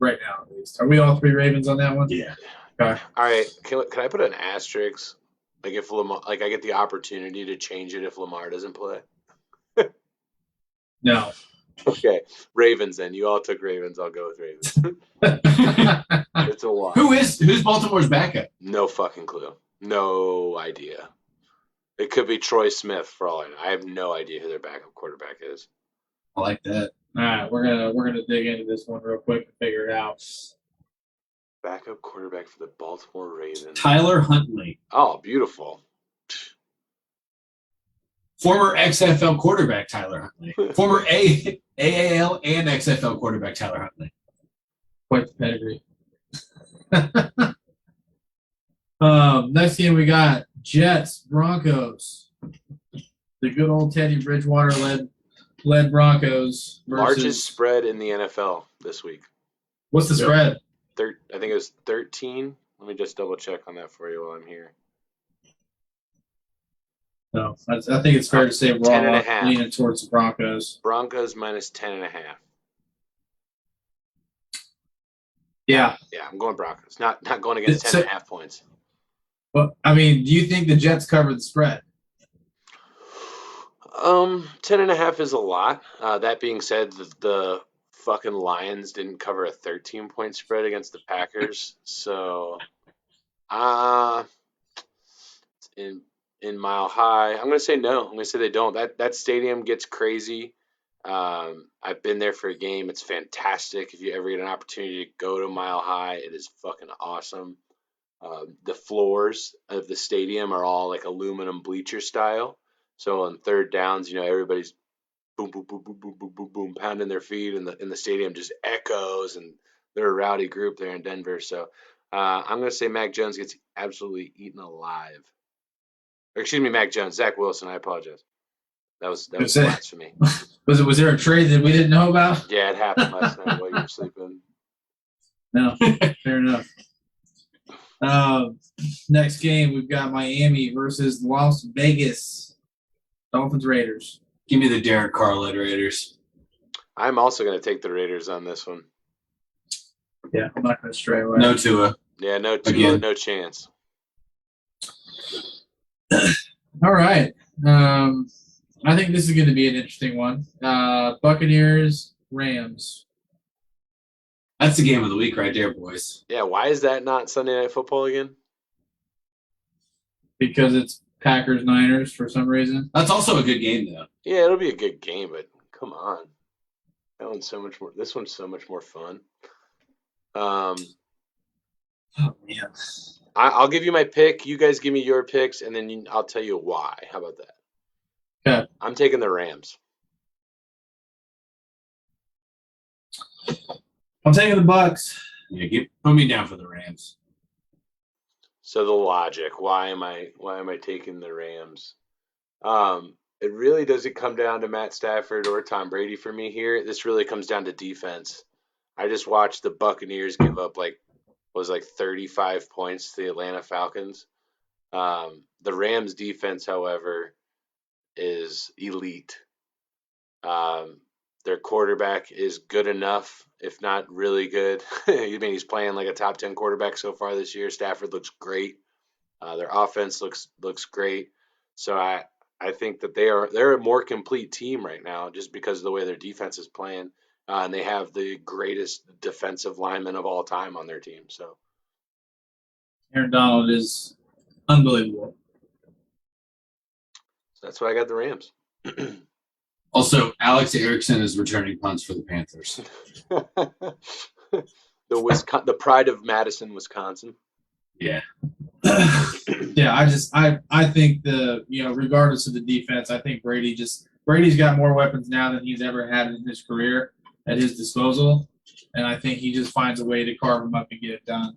Right now, at least. Are we all three Ravens on that one? Yeah. Okay. All right. Can I put an asterisk? Like if Lamar, I get the opportunity to change it if Lamar doesn't play. No. Okay, Ravens. Then you all took Ravens. I'll go with Ravens. It's a lot. Who's Baltimore's backup? No fucking clue. No idea. It could be Troy Smith for all I know. I have no idea who their backup quarterback is. I like that. All right, we're gonna dig into this one real quick and figure it out. Backup quarterback for the Baltimore Ravens. Tyler Huntley. Oh, beautiful. Former XFL quarterback Tyler Huntley. Former AAL and XFL quarterback Tyler Huntley. Quite the pedigree. Next game we got Jets, Broncos. The good old Teddy Bridgewater led Broncos versus largest spread in the NFL this week. What's the spread? I think it was 13. Let me just double check on that for you while I'm here. No, I think it's fair to say we're all leaning towards the Broncos. Broncos minus 10.5. Yeah. Yeah, I'm going Broncos. Not going against 10.5 points. Well, I mean, do you think the Jets cover the spread? 10.5 is a lot. That being said, the fucking Lions didn't cover a 13-point spread against the Packers. So, in Mile High, I'm going to say no. I'm going to say they don't. That stadium gets crazy. I've been there for a game. It's fantastic. If you ever get an opportunity to go to Mile High, it is fucking awesome. The floors of the stadium are all like aluminum bleacher style. So on third downs, everybody's boom, boom, boom, boom, boom, boom, boom, boom, pounding their feet, and the stadium just echoes, and they're a rowdy group there in Denver. So I'm going to say Mac Jones gets absolutely eaten alive. Excuse me, Mac Jones. Zach Wilson. I apologize. That was That's it. blasphemy. Was there a trade that we didn't know about? Yeah, it happened last night while you were sleeping. No, fair enough. Next game, we've got Miami versus Las Vegas. Dolphins Raiders. Give me the Derek Carr-led Raiders. I'm also going to take the Raiders on this one. Yeah, I'm not going to stray away. No Tua. Yeah, no Tua, Again. no chance. All right. I think this is going to be an interesting one. Buccaneers, Rams. That's the game of the week right there, boys. Yeah, why is that not Sunday Night Football again? Because it's Packers, Niners for some reason. That's also a good game, though. Yeah, it'll be a good game, but come on. This one's so much more fun. Oh, man. I'll give you my pick. You guys give me your picks, and then I'll tell you why. How about that? Okay. I'm taking the Rams. I'm taking the Bucks. Yeah, put me down for the Rams. So the logic, why am I taking the Rams? It really doesn't come down to Matt Stafford or Tom Brady for me here. This really comes down to defense. I just watched the Buccaneers give up 35 points to the Atlanta Falcons. The Rams defense, however, is elite. Their quarterback is good enough, if not really good. I mean, he's playing like a top 10 quarterback so far this year. Stafford looks great. Their offense looks great. So I think that they're a more complete team right now just because of the way their defense is playing. And they have the greatest defensive lineman of all time on their team. So Aaron Donald is unbelievable. So that's why I got the Rams. Also, Alex Erickson is returning punts for the Panthers. The pride of Madison, Wisconsin. Yeah. Yeah, I think regardless of the defense, I think Brady's got more weapons now than he's ever had in his career at his disposal, and I think he just finds a way to carve them up and get it done.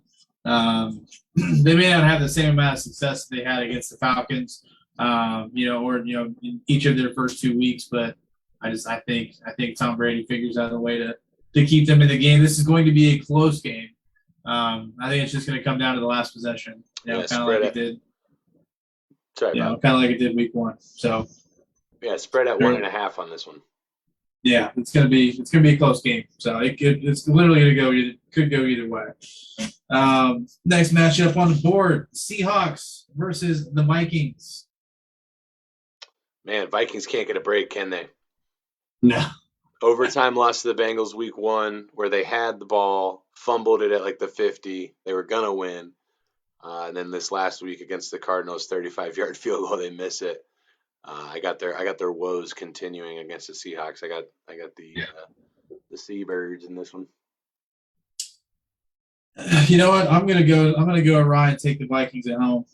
They may not have the same amount of success that they had against the Falcons, in each of their first 2 weeks, but I think Tom Brady figures out a way to keep them in the game. This is going to be a close game. I think it's just going to come down to the last possession. Kind of like it did. Sorry, kind of like it did week 1. So yeah, spread at 1.5 on this one. Yeah, it's gonna be a close game. So it's literally could go either way. Next matchup on the board: Seahawks versus the Vikings. Man, Vikings can't get a break, can they? No. Overtime loss to the Bengals week 1, where they had the ball, fumbled it at the 50. They were gonna win, and then this last week against the Cardinals, 35-yard field goal, they miss it. I got their woes continuing against the Seahawks. I got the Seabirds in this one. You know what? I'm gonna go awry and take the Vikings at home.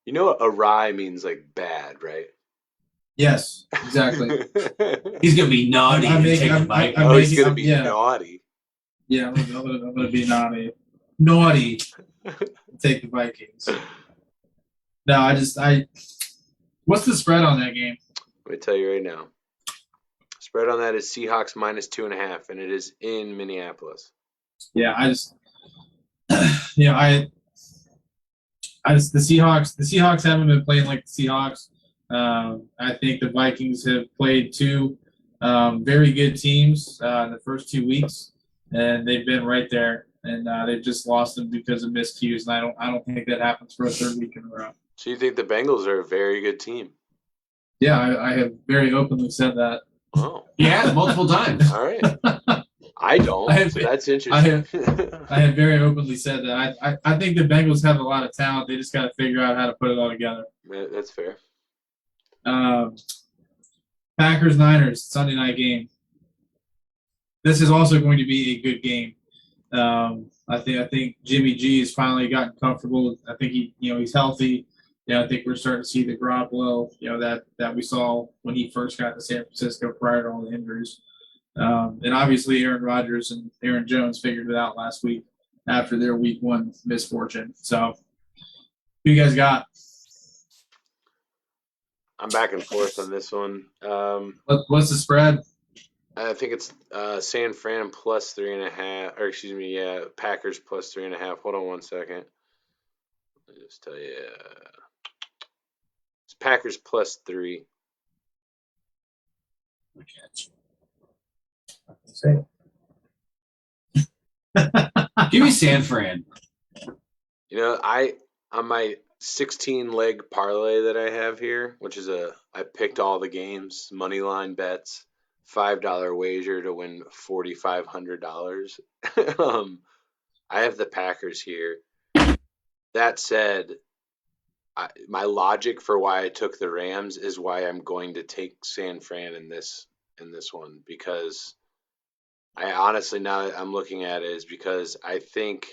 You know what awry means, bad, right? Yes, exactly. He's gonna be naughty. He's gonna be naughty. Yeah, I'm gonna be naughty. Naughty. Take the Vikings. No, what's the spread on that game? Let me tell you right now. Spread on that is Seahawks -2.5, and it is in Minneapolis. Yeah, the Seahawks haven't been playing like the Seahawks. I think the Vikings have played 2 very good teams in the first 2 weeks, and they've been right there. And they've just lost them because of miscues, and I don't think that happens for a 3rd week in a row. So you think the Bengals are a very good team? Yeah, I have very openly said that. Oh, yeah, multiple times. All right. I don't. So that's interesting. I have very openly said that. I think the Bengals have a lot of talent. They just got to figure out how to put it all together. Yeah, that's fair. Packers Niners Sunday night game. This is also going to be a good game. I think Jimmy G has finally gotten comfortable. I think he's healthy. I think we're starting to see the Garoppolo, that we saw when he first got to San Francisco prior to all the injuries. And obviously Aaron Rodgers and Aaron Jones figured it out last week after their week 1 misfortune. So who you guys got? I'm back and forth on this one. What's the spread? I think it's San Fran plus 3.5, or excuse me, yeah, Packers plus 3.5. Hold on one second. Let me just tell you, it's Packers plus 3. Give me San Fran. You know, on my 16 leg parlay that I have here, which is I picked all the games, money line bets, $5 wager to win $4,500. I have the Packers here. That said, my logic for why I took the Rams is why I'm going to take San Fran in this one, because I honestly, now that I'm looking at it, is because I think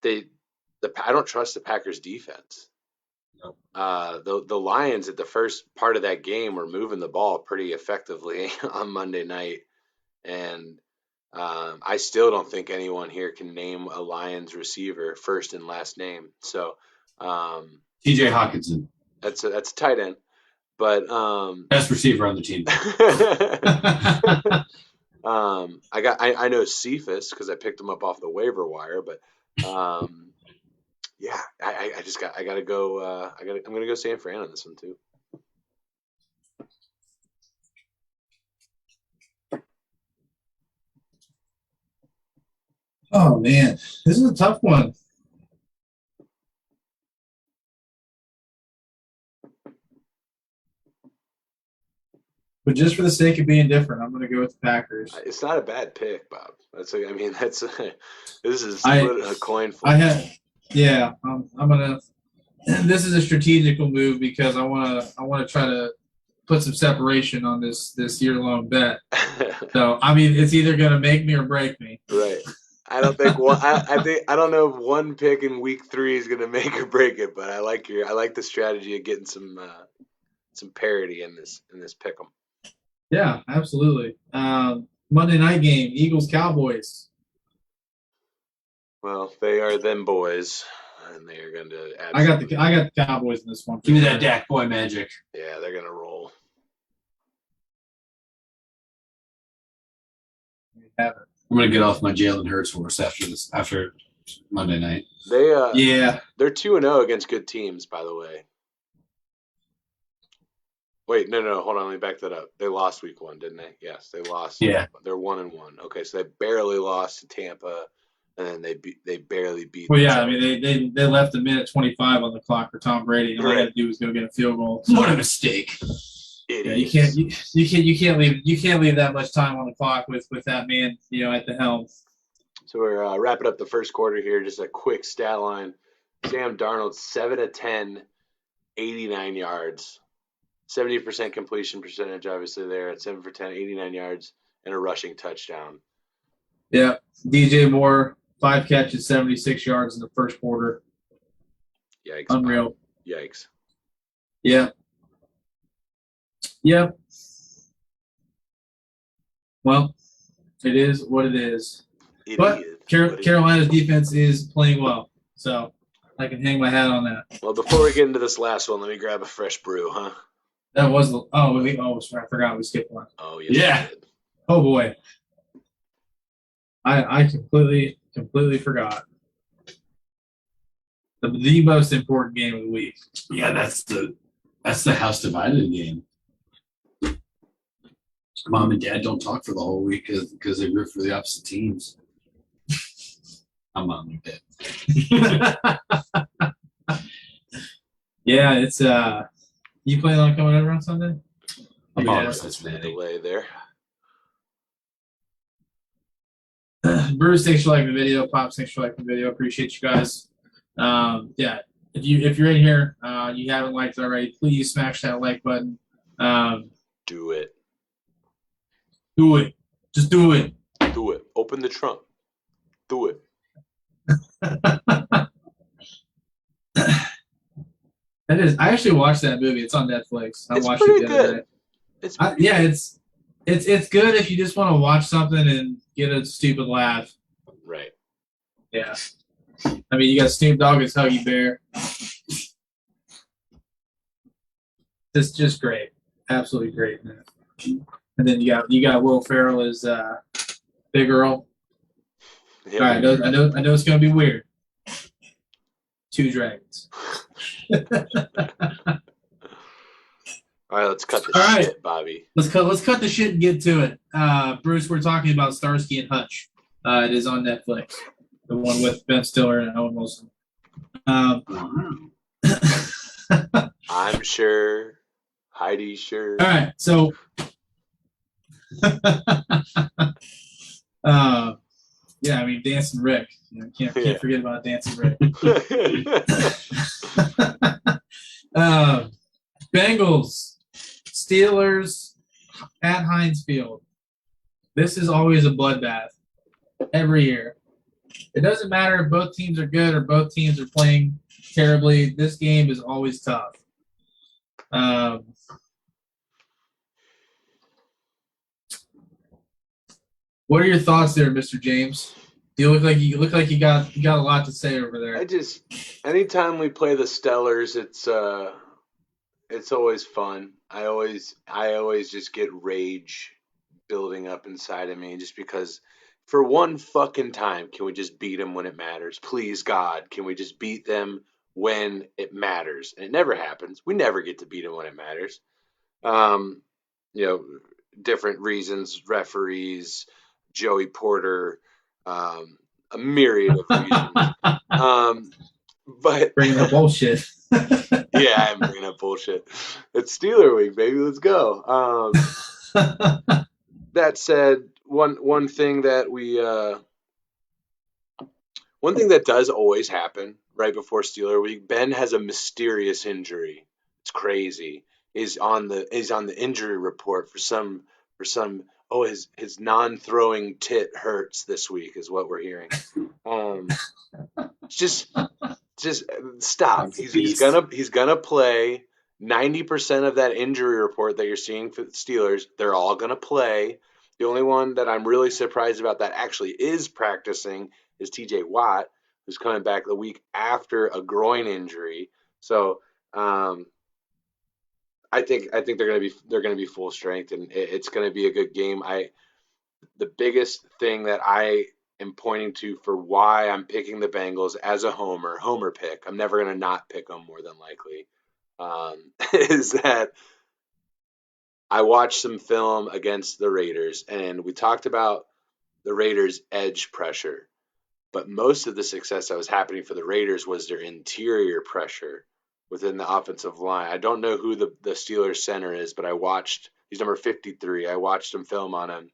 I don't trust the Packers defense. Nope. The Lions at the first part of that game were moving the ball pretty effectively on Monday night, and I still don't think anyone here can name a Lions receiver first and last name. So TJ Hawkinson, that's a tight end, but best receiver on the team. I know Cephas because I picked him up off the waiver wire, but yeah, I'm gonna go San Fran on this one too. Oh man, this is a tough one. But just for the sake of being different, I'm going to go with the Packers. It's not a bad pick, Bob. This is a coin flip. I'm gonna. This is a strategical move because I want to try to put some separation on this year-long bet. So I mean, it's either going to make me or break me. Right. I don't think I don't know if one pick in week 3 is going to make or break it, but I like the strategy of getting some parity in this pick'em. Yeah, absolutely. Monday night game, Eagles Cowboys. Well, they are them boys, and they are going to. I got the Cowboys in this one. Give me that Dak boy magic. Yeah, they're going to roll. I'm going to get off my Jalen Hurts horse after Monday night. They're 2-0 against good teams, by the way. Wait, no, hold on. Let me back that up. They lost week 1, didn't they? Yes, they lost. Yeah. They're 1-1. Okay, so they barely lost to Tampa, and then they barely beat. Well, yeah, I mean they left a minute 25 on the clock for Tom Brady, and all he had to do was go get a field goal. So, what a mistake! Yeah, you can't leave that much time on the clock with that man, at the helm. So we're wrapping up the first quarter here. Just a quick stat line: Sam Darnold 7 of 10, 89 yards. 70% completion percentage, obviously, there at 7 for 10, 89 yards, and a rushing touchdown. Yeah. DJ Moore, 5 catches, 76 yards in the first quarter. Yikes. Unreal. Yikes. Yeah. Yep. Well, it is what it is. Carolina's defense is playing well, so I can hang my hat on that. Well, before we get into this last one, let me grab a fresh brew, huh? That was I forgot we skipped one. Oh yes. Yeah. Oh boy. I completely forgot. The most important game of the week. Yeah, that's the house divided game. Mom and Dad don't talk for the whole week because they root for the opposite teams. I'm Mom and Dad. Yeah, it's you planning on coming over on Sunday? That's the delay there. Bruce, thanks for liking the video. Pops, thanks for liking the video. Appreciate you guys. Yeah, if you're in here, you haven't liked it already, please smash that like button. Do it. Do it. Just do it. Do it. Open the trunk. Do it. That is. I actually watched that movie. It's on Netflix. I watched it the other day. It's good if you just want to watch something and get a stupid laugh. Right. Yeah. I mean, you got Snoop Dogg as Huggy Bear. just great, absolutely great, man. And then you got Will Ferrell as Big Earl. Yeah, All right, I know it's gonna be weird. 2 dragons. All right, let's cut the shit, Bobby. Let's cut the shit and get to it. Bruce, we're talking about Starsky and Hutch. It is on Netflix. The one with Ben Stiller and Owen Wilson. I'm sure. Heidi's sure. All right, so yeah, I mean Dancing Rick. Can't forget about Dancing Rick. Bengals, Steelers at Heinz Field. This is always a bloodbath every year. It doesn't matter if both teams are good or both teams are playing terribly. This game is always tough. What are your thoughts there, Mr. James? You look like you got a lot to say over there. Anytime we play the Stellars, it's always fun. I always just get rage building up inside of me just because for one fucking time, can we just beat them when it matters? Please, God, can we just beat them when it matters? And it never happens. We never get to beat them when it matters. Different reasons, referees, Joey Porter, a myriad of reasons. But bringing up bullshit. Yeah, I'm bringing up bullshit. It's Steeler week, baby. Let's go. That said, one thing that one thing that does always happen right before Steeler week, Ben has a mysterious injury. It's crazy. He's on the injury report for some his non-throwing tit hurts this week is what we're hearing. Just stop. He's gonna play. 90% of that injury report that you're seeing for the Steelers, they're all gonna play. The only one that I'm really surprised about that actually is practicing is TJ Watt, who's coming back the week after a groin injury. So I think they're gonna be full strength, and it's gonna be a good game. The biggest thing that I am pointing to for why I'm picking the Bengals as a homer pick, I'm never going to not pick them more than likely, is that I watched some film against the Raiders, and we talked about the Raiders' edge pressure. But most of the success that was happening for the Raiders was their interior pressure within the offensive line. I don't know who the Steelers center is, but he's number 53. I watched some film on him.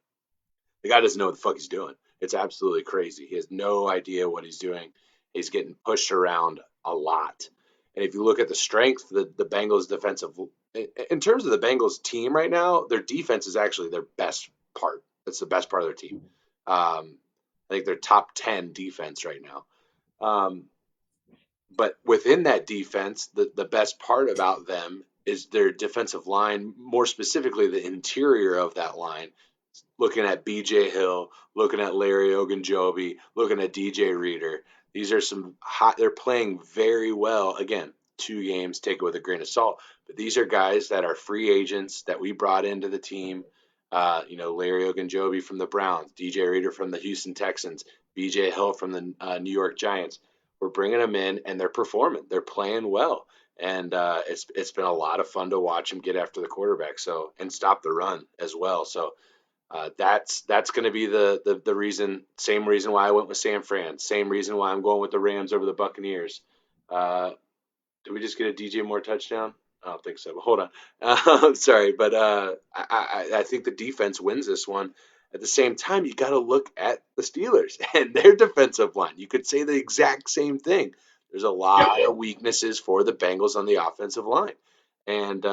The guy doesn't know what the fuck he's doing. It's absolutely crazy. He has no idea what he's doing. He's getting pushed around a lot. And if you look at the strength, the Bengals defensive, in terms of the Bengals team right now, their defense is actually their best part. That's the best part of their team. I think they're top 10 defense right now. But within that defense, the best part about them is their defensive line, more specifically the interior of that line. Looking at B.J. Hill, looking at Larry Ogunjobi, looking at D.J. Reader. These are some they're playing very well. Again, 2 games, take it with a grain of salt. But these are guys that are free agents that we brought into the team. Larry Ogunjobi from the Browns, D.J. Reader from the Houston Texans, B.J. Hill from the New York Giants. We're bringing them in, and they're performing. They're playing well. And it's been a lot of fun to watch them get after the quarterback and stop the run as well. So that's going to be the reason, same reason why I went with San Fran, same reason why I'm going with the Rams over the Buccaneers. Did we just get a DJ Moore touchdown? I don't think so, but hold on. Sorry, but I think the defense wins this one. At the same time, you got to look at the Steelers and their defensive line. You could say the exact same thing. There's a lot of weaknesses for the Bengals on the offensive line. And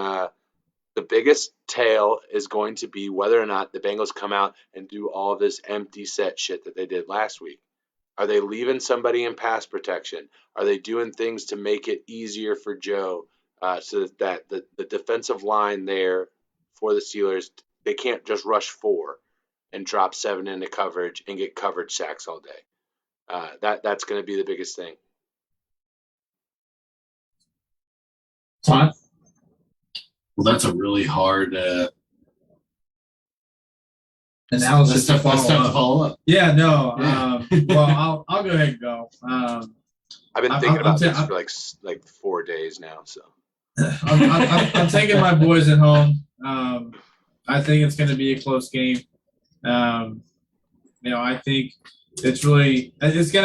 the biggest tale is going to be whether or not the Bengals come out and do all this empty set shit that they did last week. Are they leaving somebody in pass protection? Are they doing things to make it easier for Joe so that the defensive line there for the Steelers, they can't just rush 4 and drop 7 into coverage and get coverage sacks all day? That's going to be the biggest thing. Todd? Well, that's a really hard analysis that's tough to follow up. Yeah, no. Yeah. Well, I'll go ahead and go. I've been thinking about this for like 4 days now. So I'm taking my boys at home. I think it's going to be a close game. I think it's going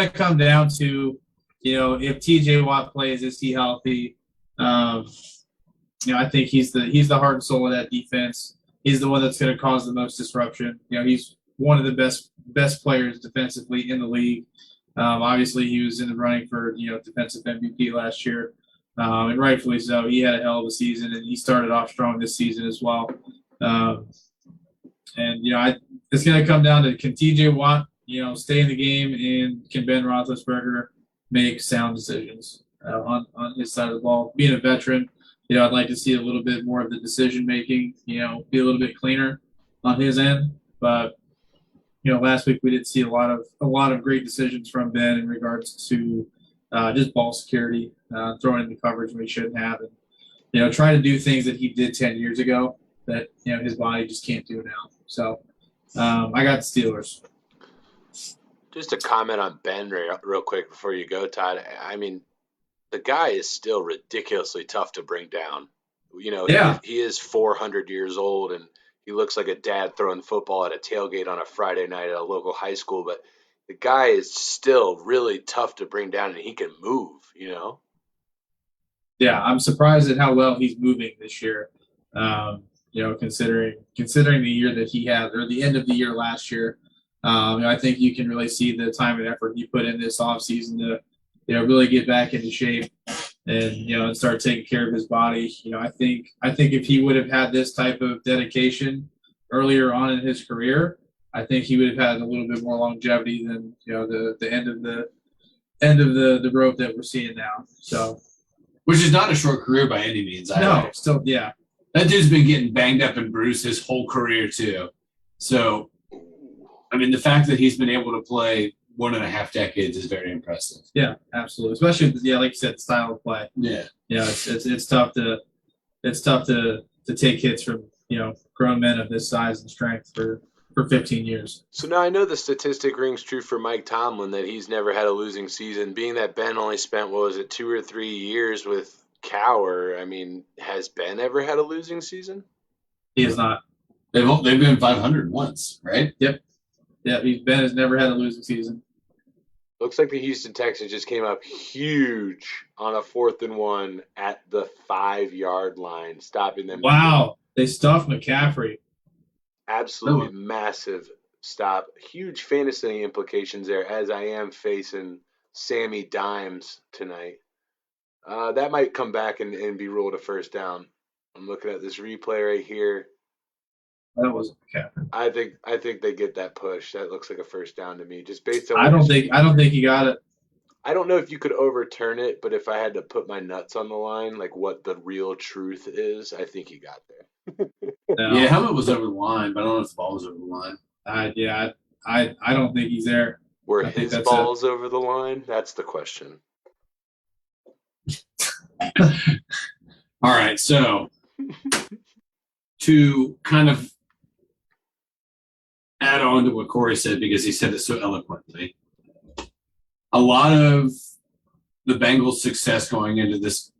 to come down to, if TJ Watt plays, is he healthy? I think he's the heart and soul of that defense. He's the one that's going to cause the most disruption. He's one of the best players defensively in the league. Obviously, he was in the running for defensive MVP last year, and rightfully so. He had a hell of a season, and he started off strong this season as well. It's going to come down to, can TJ Watt stay in the game, and can Ben Roethlisberger make sound decisions on his side of the ball. Being a veteran, I'd like to see a little bit more of the decision making, be a little bit cleaner on his end. But last week we did see a lot of great decisions from Ben in regards to just ball security, throwing into coverage when he shouldn't have, and trying to do things that he did 10 years ago that his body just can't do now. So I got the Steelers. Just a comment on Ben real quick before you go, Todd. I mean, the guy is still ridiculously tough to bring down. He is 400 years old, and he looks like a dad throwing football at a tailgate on a Friday night at a local high school. But the guy is still really tough to bring down, and he can move, Yeah, I'm surprised at how well he's moving this year. Considering the year that he had, or the end of the year last year. I think you can really see the time and effort he put in this offseason to really get back into shape and start taking care of his body. I think if he would have had this type of dedication earlier on in his career, I think he would have had a little bit more longevity than the end of the rope that we're seeing now. So, which is not a short career by any means. No, still, yeah. That dude's been getting banged up and bruised his whole career too. So, I mean, the fact that he's been able to play 1.5 decades is very impressive. Yeah, absolutely. Especially, like you said, style of play. Yeah. It's tough to take hits from grown men of this size and strength for 15 years. So now I know the statistic rings true for Mike Tomlin that he's never had a losing season. Being that Ben only spent 2 or 3 years with Cowher, I mean, has Ben ever had a losing season? He has not. They've been 500 once, right? Yep. Yeah, Ben has never had a losing season. Looks like the Houston Texans just came up huge on a 4th and 1 at the 5-yard line, stopping them. Wow, they stuffed McCaffrey. Absolutely massive stop. Huge fantasy implications there, as I am facing Sammy Dimes tonight. That might come back and be ruled a first down. I'm looking at this replay right here. That wasn't McCaffrey. I think they get that push. That looks like a first down to me, just based on. I don't think he got it. I don't know if you could overturn it, but if I had to put my nuts on the line, like what the real truth is, I think he got there. No. Yeah, helmet was over the line, but I don't know if the ball was over the line. I don't think he's there. Were his balls over the line? That's the question. All right, so to kind of add on to what Corey said, because he said it so eloquently, a lot of the Bengals' success going into this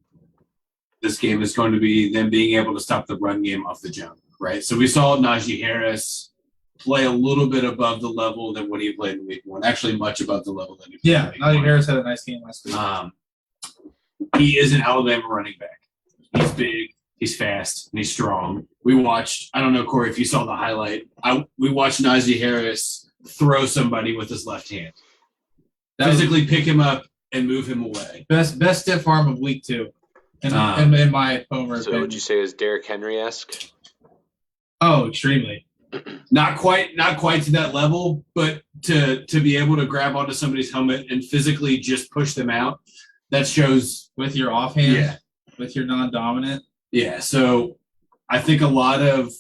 game is going to be them being able to stop the run game off the jump, right? So we saw Najee Harris play a little bit above the level than what he played in week 1, actually much above the level that he played in week Najee 1. Harris had a nice game last week. He is an Alabama running back. He's big, he's fast, and he's strong. We watched, I don't know, Corey, if you saw the highlight, we watched Najee Harris throw somebody with his left hand. Physically pick him up and move him away. Best stiff arm of week 2. In my homer opinion. Would you say is Derrick Henry-esque? Oh, extremely. Not quite to that level, but to be able to grab onto somebody's helmet and physically just push them out, that shows with your offhand, with your non-dominant. Yeah, so I think a lot of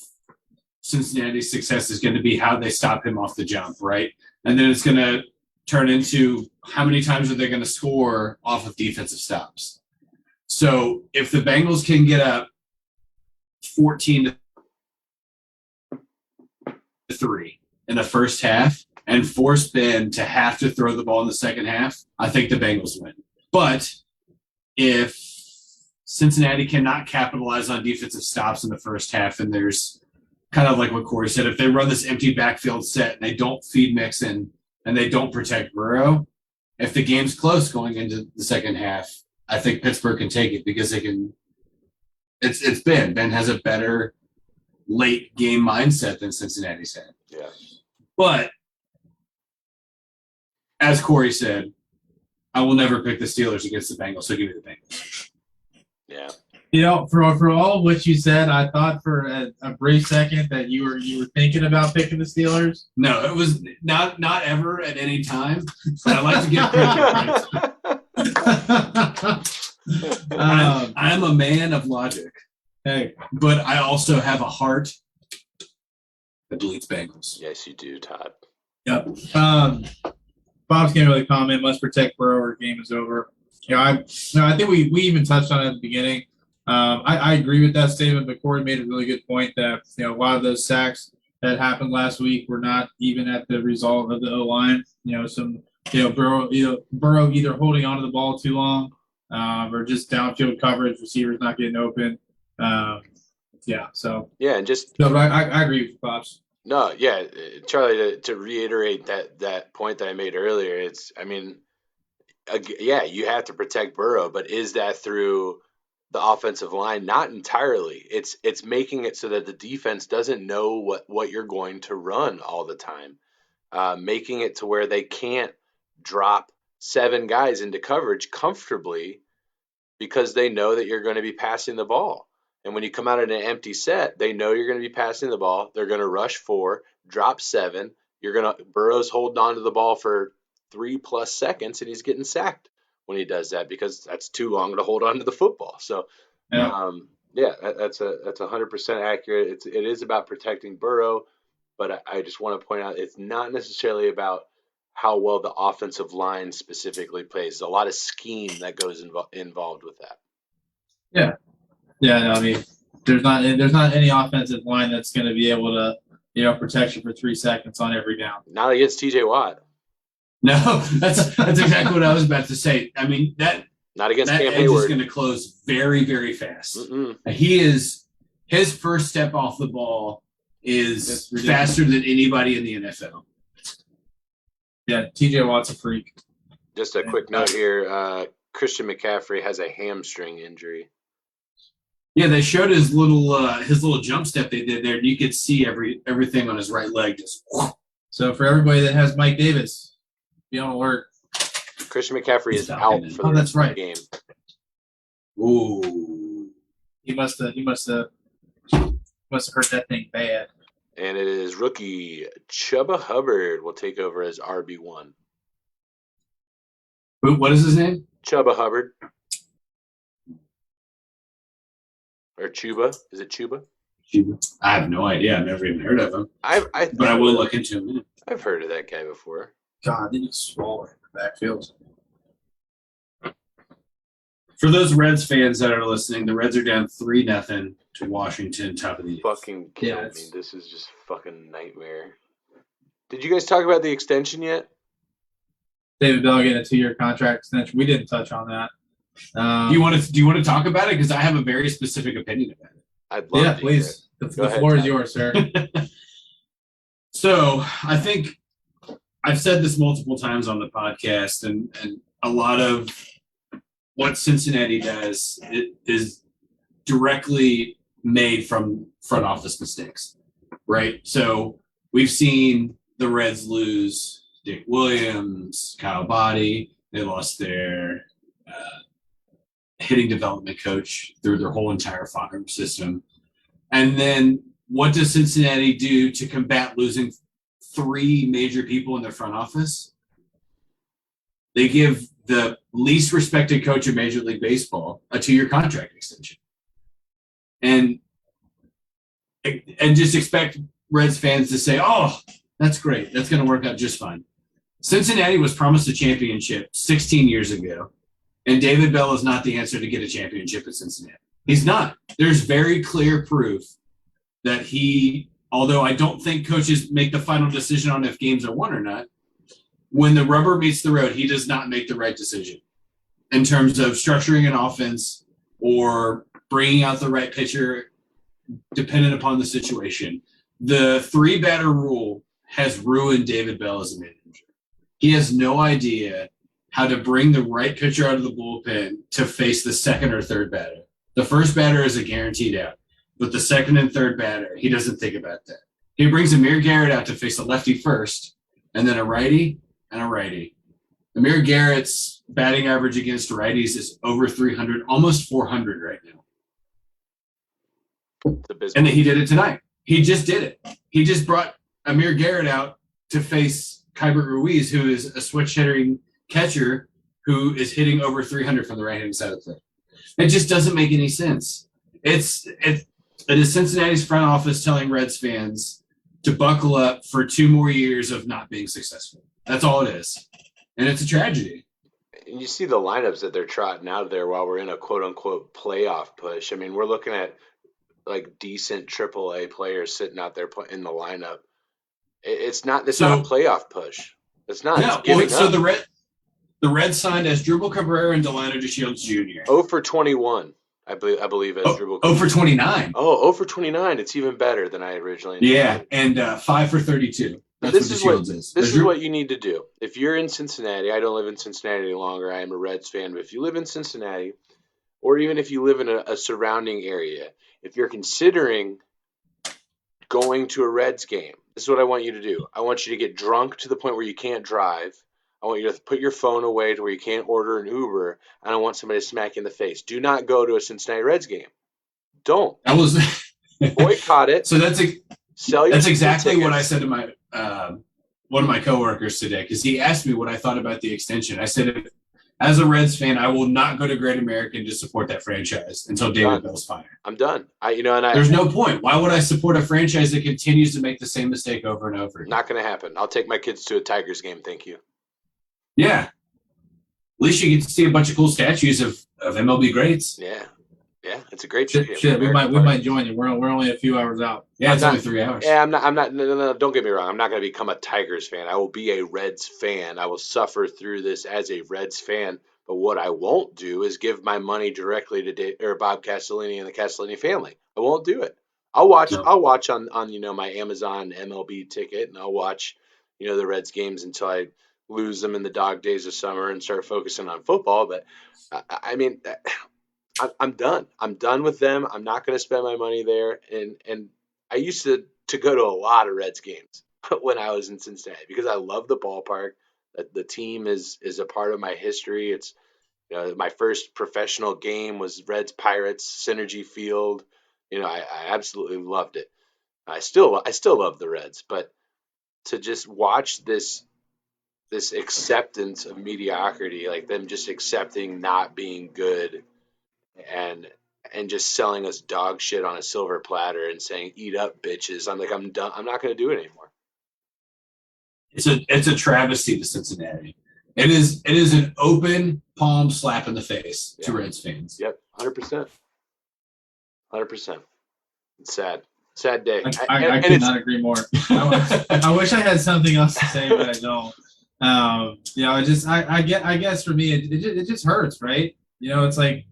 Cincinnati's success is going to be how they stop him off the jump, right? And then it's going to turn into how many times are they going to score off of defensive stops. So if the Bengals can get up 14-3 in the first half and force Ben to have to throw the ball in the second half, I think the Bengals win. But if Cincinnati cannot capitalize on defensive stops in the first half, and there's kind of like what Corey said, if they run this empty backfield set and they don't feed Mixon and they don't protect Burrow, if the game's close going into the second half, I think Pittsburgh can take it because they can. It's Ben. Ben has a better late game mindset than Cincinnati's had. Yeah. But as Corey said, I will never pick the Steelers against the Bengals, so give me the Bengals. Yeah. You know, for all of what you said, I thought for a brief second that you were thinking about picking the Steelers. No, it was not ever at any time. But I like to give credit. I'm a man of logic. Hey, but I also have a heart that bleeds Bengals. Yes, you do, Todd. Yep. Bob's can't really comment. Must protect Burrow or game is over. I think we even touched on it at the beginning. I agree with that statement, but Corey made a really good point that a lot of those sacks that happened last week were not even at the result of the O-line. Burrow either holding onto the ball too long or just downfield coverage, receivers not getting open. And just no, but I agree with you, Pops. No, yeah, Charlie. To reiterate that point that I made earlier, you have to protect Burrow, but is that through the offensive line? Not entirely. It's making it so that the defense doesn't know what you're going to run all the time, making it to where they can't drop 7 guys into coverage comfortably because they know that you're going to be passing the ball. And when you come out in an empty set, they know you're going to be passing the ball. They're going to rush 4, drop 7. Burrow's holding on to the ball for 3+ seconds, and he's getting sacked when he does that because that's too long to hold on to the football. So, that's 100% accurate. It is about protecting Burrow, but I just want to point out it's not necessarily about how well the offensive line specifically plays. There's a lot of scheme that goes involved with that. Yeah. Yeah, no, I mean, there's not any offensive line that's going to be able to, protect you for 3 seconds on every down. Not against T.J. Watt. No, that's exactly what I was about to say. I mean, not against that Cam edge Hayward. is going to close very, very fast. Mm-mm. His first step off the ball is faster than anybody in the NFL. Yeah, T.J. Watt's a freak. Just a quick note here: Christian McCaffrey has a hamstring injury. Yeah, they showed his little jump step they did there, and you could see everything on his right leg just. So for everybody that has Mike Davis, be on alert. Christian McCaffrey is out for the rest of the game. Ooh, he must have hurt that thing bad. And it is rookie Chuba Hubbard will take over as RB1. What is his name? Chuba Hubbard. Or Chuba? Is it Chuba? I have no idea. I've never even heard of him. But I will look into him. I've heard of that guy before. God, they just swallow in the backfield. For those Reds fans that are listening, the Reds are down 3-0 to Washington, top of the fucking kill me. This is just fucking nightmare. Did you guys talk about the extension yet? David Bell getting a 2-year contract extension. We didn't touch on that. Do you want to talk about it? Because I have a very specific opinion about it. I'd love to please. The floor is yours, sir. So I think I've said this multiple times on the podcast, and a lot of what Cincinnati does is directly made from front office mistakes, right? So we've seen the Reds lose Dick Williams, Kyle Boddy. They lost their hitting development coach through their whole entire farm system. And then what does Cincinnati do to combat losing 3 major people in their front office? They give the least respected coach in Major League Baseball a 2-year contract extension. And just expect Reds fans to say, oh, that's great. That's going to work out just fine. Cincinnati was promised a championship 16 years ago. And David Bell is not the answer to get a championship at Cincinnati. He's not. There's very clear proof that although I don't think coaches make the final decision on if games are won or not, when the rubber meets the road, he does not make the right decision in terms of structuring an offense or bringing out the right pitcher dependent upon the situation. The 3-batter rule has ruined David Bell as a manager. He has no idea how to bring the right pitcher out of the bullpen to face the second or third batter. The first batter is a guaranteed out, but the second and third batter, he doesn't think about that. He brings Amir Garrett out to face a lefty first, and then a righty and a righty. Amir Garrett's batting average against righties is over 300, almost 400 right now. And he did it tonight. He just did it. He just brought Amir Garrett out to face Kyber Ruiz, who is a switch-hitting catcher who is hitting over 300 from the right-hand side of the plate. It just doesn't make any sense. It is Cincinnati's front office telling Reds fans to buckle up for 2 more years of not being successful. That's all it is. And it's a tragedy. And you see the lineups that they're trotting out there while we're in a quote-unquote playoff push. I mean, we're looking at like decent AAA players sitting out there in the lineup. It's not a playoff push. It's not. Yeah, so the Reds signed as Drupal Cabrera and Delano DeShields Jr. 0 for 21, I believe as Drupal. 0 for 29. Oh, 0 for 29. It's even better than I originally Yeah, and 5 for 32. That's what DeShields is. This is what you need to do. If you're in Cincinnati, I don't live in Cincinnati any longer. I am a Reds fan. But if you live in Cincinnati, or even if you live in a surrounding area, if you're considering going to a Reds game, this is what I want you to do. I want you to get drunk to the point where you can't drive. I want you to put your phone away to where you can't order an Uber, and I want somebody to smack you in the face. Do not go to a Cincinnati Reds game. Don't. Boycott it. So that's exactly what I said to my one of my coworkers today, because he asked me what I thought about the extension. I said, as a Reds fan, I will not go to Great American to support that franchise until David Bell's fired. I'm done. There's no point. Why would I support a franchise that continues to make the same mistake over and over again? Not going to happen. I'll take my kids to a Tigers game. Thank you. Yeah. At least you get to see a bunch of cool statues of MLB greats. Yeah. Yeah, it's a great shit. We might join you. We're only a few hours out. Yeah, it's only 3 hours. Yeah, I'm not. No, don't get me wrong. I'm not going to become a Tigers fan. I will be a Reds fan. I will suffer through this as a Reds fan. But what I won't do is give my money directly to Bob Castellini and the Castellini family. I won't do it. I'll watch. No. I'll watch on my Amazon MLB ticket, and I'll watch the Reds games until I lose them in the dog days of summer and start focusing on football. But I mean. I'm done. I'm done with them. I'm not going to spend my money there. And I used to go to a lot of Reds games when I was in Cincinnati because I love the ballpark. The team is a part of my history. It's my first professional game was Reds Pirates Synergy Field. I absolutely loved it. I still love the Reds, but to just watch this acceptance of mediocrity, like them just accepting not being good. And just selling us dog shit on a silver platter and saying, eat up, bitches. I'm like, I'm done. I'm not going to do it anymore. It's a travesty to Cincinnati. It is an open palm slap in the face to Reds fans. Yep, 100%. 100%. It's sad. Sad day. I could not agree more. I wish I had something else to say, but I don't. I guess for me, it just hurts, right? It's like,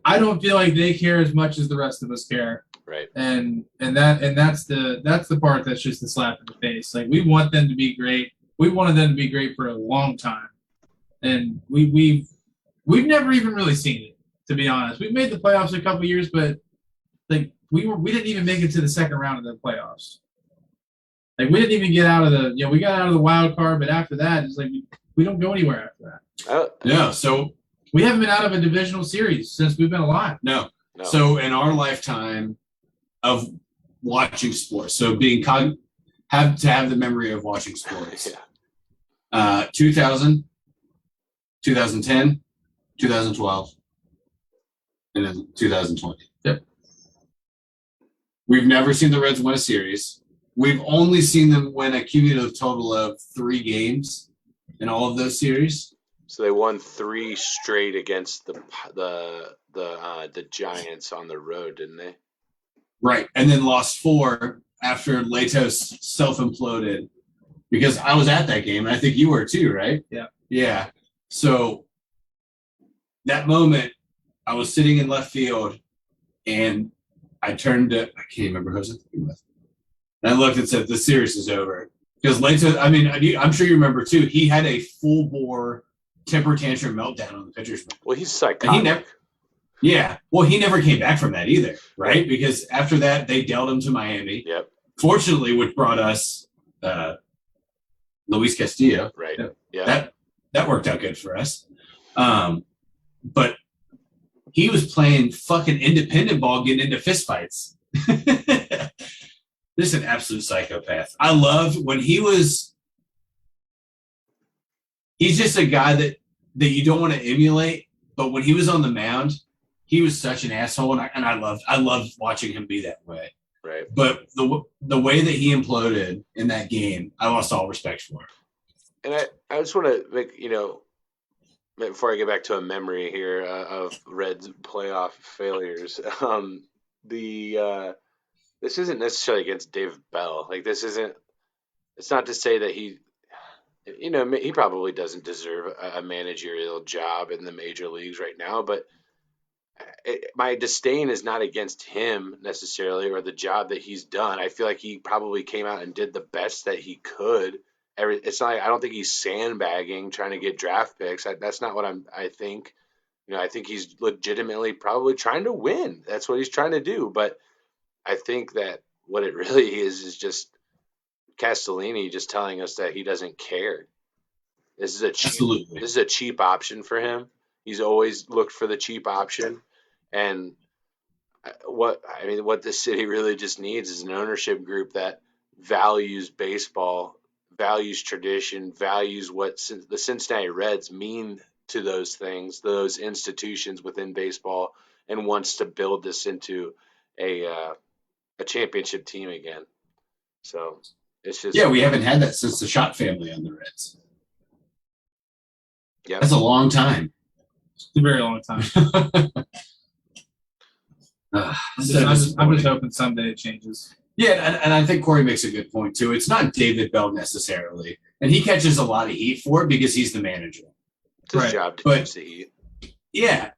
I don't feel like they care as much as the rest of us care. Right. And that's the part that's just a slap in the face. Like we want them to be great. We wanted them to be great for a long time. And we've never even really seen it, to be honest. We've made the playoffs a couple years, but like we didn't even make it to the second round of the playoffs. Like we didn't even get out of we got out of the wild card, but after that, it's like we don't go anywhere after that. So we haven't been out of a divisional series since we've been alive. No. So in our lifetime of watching sports, so have to have the memory of watching sports. 2000, 2010, 2012, and then 2020. Yep. We've never seen the Reds win a series. We've only seen them win a cumulative total of 3 games in all of those series. So they won 3 straight against the Giants on the road, didn't they? Right, and then lost 4 after Latos self-imploded. Because I was at that game, and I think you were too, right? Yeah. Yeah. So that moment, I was sitting in left field, and I turned to, I can't remember who I was thinking with. And I looked and said, the series is over. Because Latos, I mean, I'm sure you remember too, he had a full-bore temper tantrum meltdown on the pitcher's mound. Well, he's psychotic. He never came back from that either, right? Because after that, they dealt him to Miami. Yep. Fortunately, which brought us Luis Castillo. Right. Yeah. That worked out good for us. But he was playing fucking independent ball, getting into fistfights. This is an absolute psychopath. I loved when he's just a guy that you don't want to emulate, but when he was on the mound, he was such an asshole, and I loved watching him be that way. Right. But the way that he imploded in that game, I lost all respect for him. And I just want to make, before I get back to a memory here of Reds playoff failures, this isn't necessarily against David Bell. Like, it's not to say that he probably doesn't deserve a managerial job in the major leagues right now, but my disdain is not against him necessarily or the job that he's done. I feel like he probably came out and did the best that he could. It's not. I don't think he's sandbagging trying to get draft picks. That's not what I think. I think he's legitimately probably trying to win. That's what he's trying to do. But I think that what it really is just Castellini just telling us that he doesn't care. This is a cheap option for him. He's always looked for the cheap option, and what the city really just needs is an ownership group that values baseball, values tradition, values what the Cincinnati Reds mean to those things, those institutions within baseball, and wants to build this into a championship team again. So it's just we haven't had that since the Schott family on the Reds. Yeah, that's a long time. It's a very long time. I'm just hoping someday it changes. Yeah, and I think Corey makes a good point too. It's not David Bell necessarily, and he catches a lot of heat for it because he's the manager. It's his job to catch the heat. Yeah,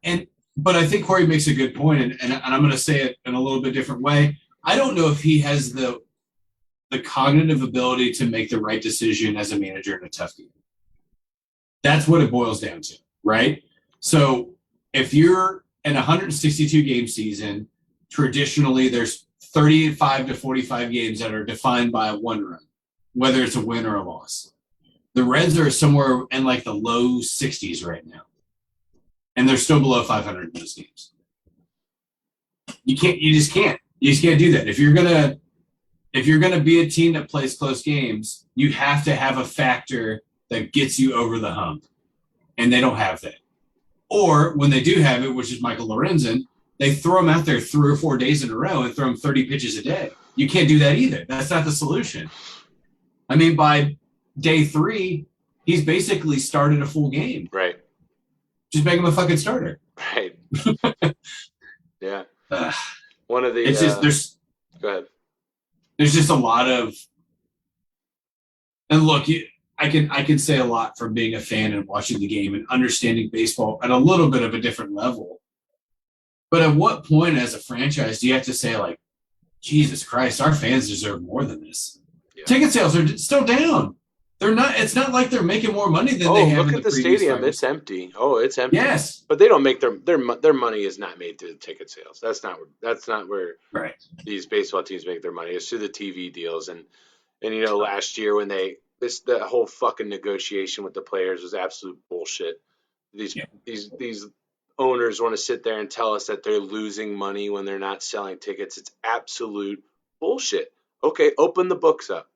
but I think Corey makes a good point, and I'm going to say it in a little bit different way. I don't know if he has the cognitive ability to make the right decision as a manager in a tough game. That's what it boils down to, right? So if you're in a 162 game season, traditionally there's 35 to 45 games that are defined by a one run, whether it's a win or a loss. The Reds are somewhere in like the low 60s right now, and they're still below 500 in those games. You just can't do that. If you're gonna be a team that plays close games, you have to have a factor that gets you over the hump, and they don't have that. Or when they do have it, which is Michael Lorenzen, they throw him out there 3 or 4 days in a row and throw him 30 pitches a day. You can't do that either. That's not the solution. I mean, by day 3, he's basically started a full game. Right. Just make him a fucking starter. Right. Yeah. One of the. It's just Go ahead. There's just a lot of. And look, I can say a lot from being a fan and watching the game and understanding baseball at a little bit of a different level. But at what point as a franchise do you have to say, like, Jesus Christ, our fans deserve more than this? Yeah. Ticket sales are still down. They're not. It's not like they're making more money than they have. Look at the stadium. It's empty. It's empty. Yes, but they don't make their money is not made through the ticket sales. That's not where right. These baseball teams make their money. It's through the TV deals and last year when the whole fucking negotiation with the players was absolute bullshit. These owners want to sit there and tell us that they're losing money when they're not selling tickets. It's absolute bullshit. Okay, open the books up.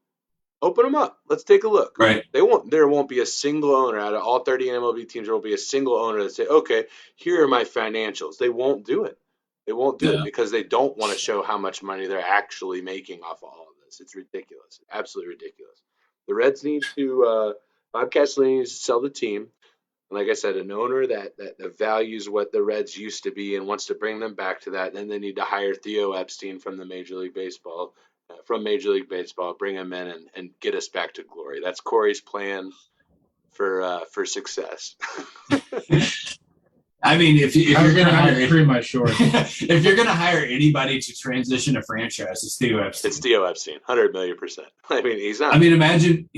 Open them up. Let's take a look. Right. There won't be a single owner out of all 30 MLB teams. There will be a single owner that say, okay, here are my financials. They won't do it. They won't do it because they don't want to show how much money they're actually making off of all of this. It's ridiculous. Absolutely ridiculous. The Reds need to, Bob Castellini needs to sell the team. And like I said, an owner that values what the Reds used to be and wants to bring them back to that. And then they need to hire Theo Epstein from Major League Baseball, bring him in and get us back to glory. That's Corey's plan for success. I mean, if you're going to hire if you're going to hire anybody to transition a franchise, it's Theo Epstein. It's Theo Epstein, 100,000,000%. I mean, he's not. I mean, imagine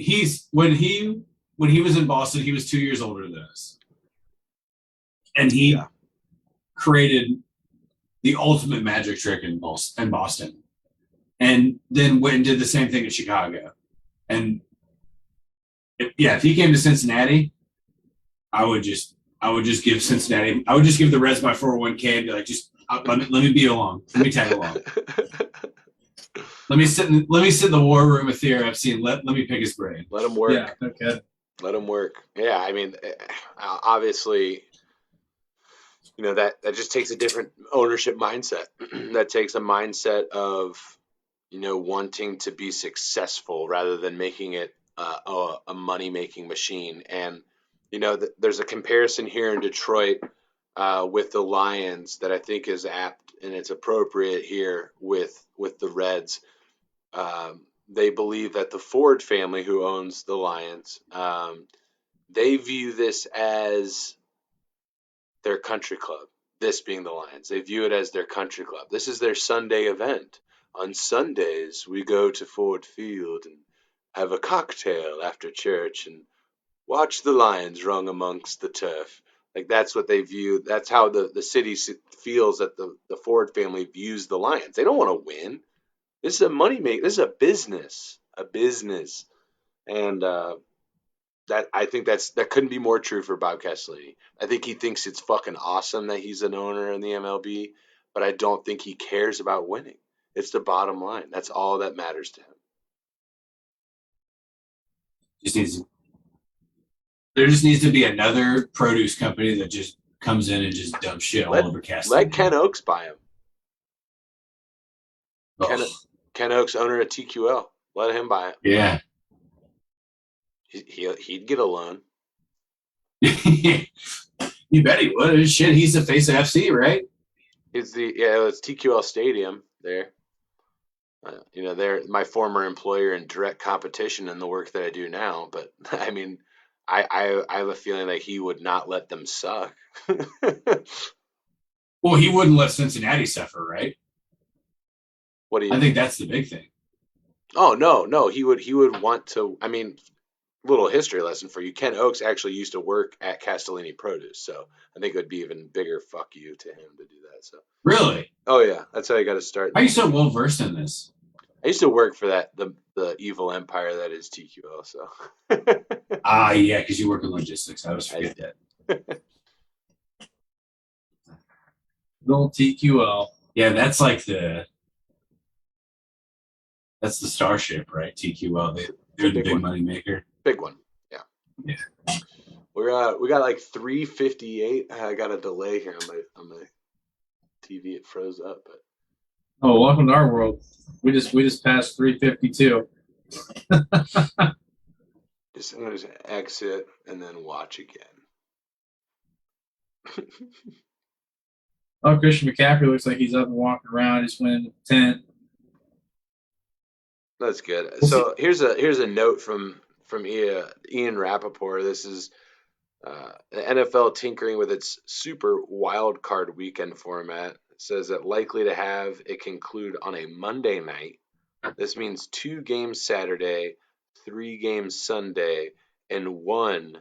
when he was in Boston, he was 2 years older than us, and he created the ultimate magic trick in Boston, and then went and did the same thing in Chicago. And if he came to Cincinnati, I would just give Cincinnati. I would just give the Reds my 401k and be like, let me be along. Let me tag along. Let me sit in the war room with Theo Epstein. Let me pick his brain. Let him work. Yeah, okay. Let him work. Yeah, I mean, obviously, that just takes a different ownership mindset. That takes a mindset of, wanting to be successful rather than making it a money-making machine. And there's a comparison here in Detroit with the Lions that I think is apt and it's appropriate here with the Reds. They believe that the Ford family, who owns the Lions, they view this as their country club. This being the Lions, they view it as their country club. This is their Sunday event. On Sundays, we go to Ford Field and have a cocktail after church and watch the Lions run amongst the turf. Like, that's what they view. That's how the city feels that the Ford family views the Lions. They don't want to win. This is a money maker. This is a business. And that I think that couldn't be more true for Bob Castellini. I think he thinks it's fucking awesome that he's an owner in the MLB, but I don't think he cares about winning. It's the bottom line. That's all that matters to him. There just needs to be another produce company that just comes in and just dumps shit all over Castellini. Let Ken Oaks buy him. Oh. Ken Oaks, owner of TQL. Let him buy it. Yeah. He'd get a loan. You bet he would. Shit, he's the face of FC, right? It's TQL Stadium there. They're my former employer in direct competition in the work that I do now. But I mean, I have a feeling that he would not let them suck. Well, he wouldn't let Cincinnati suffer, right? I think that's the big thing. Oh no, he would want to. I mean, little history lesson for you. Ken Oaks actually used to work at Castellini Produce, so I think it would be even bigger fuck you to him to do that. So really? Oh yeah, that's how you got to start. How are you so well versed in this? I used to work for the evil empire that is TQL. So yeah, because you work in logistics. I always forget that. Little TQL. Yeah, that's like that's the starship, right? TQL. They're the big money maker. Big one. Yeah. Yeah. We got like 3:58. I got a delay here on my TV. It froze up, but. Oh, welcome to our world. We just passed 3:52. I'm gonna just exit and then watch again. Oh, Christian McCaffrey looks like he's up and walking around. Just went into the tent. That's good. So here's a note from Ian Rappaport. This is the NFL tinkering with its super wild card weekend format. It says that likely to have it conclude on a Monday night. This means 2 games Saturday, 3 games Sunday, and 1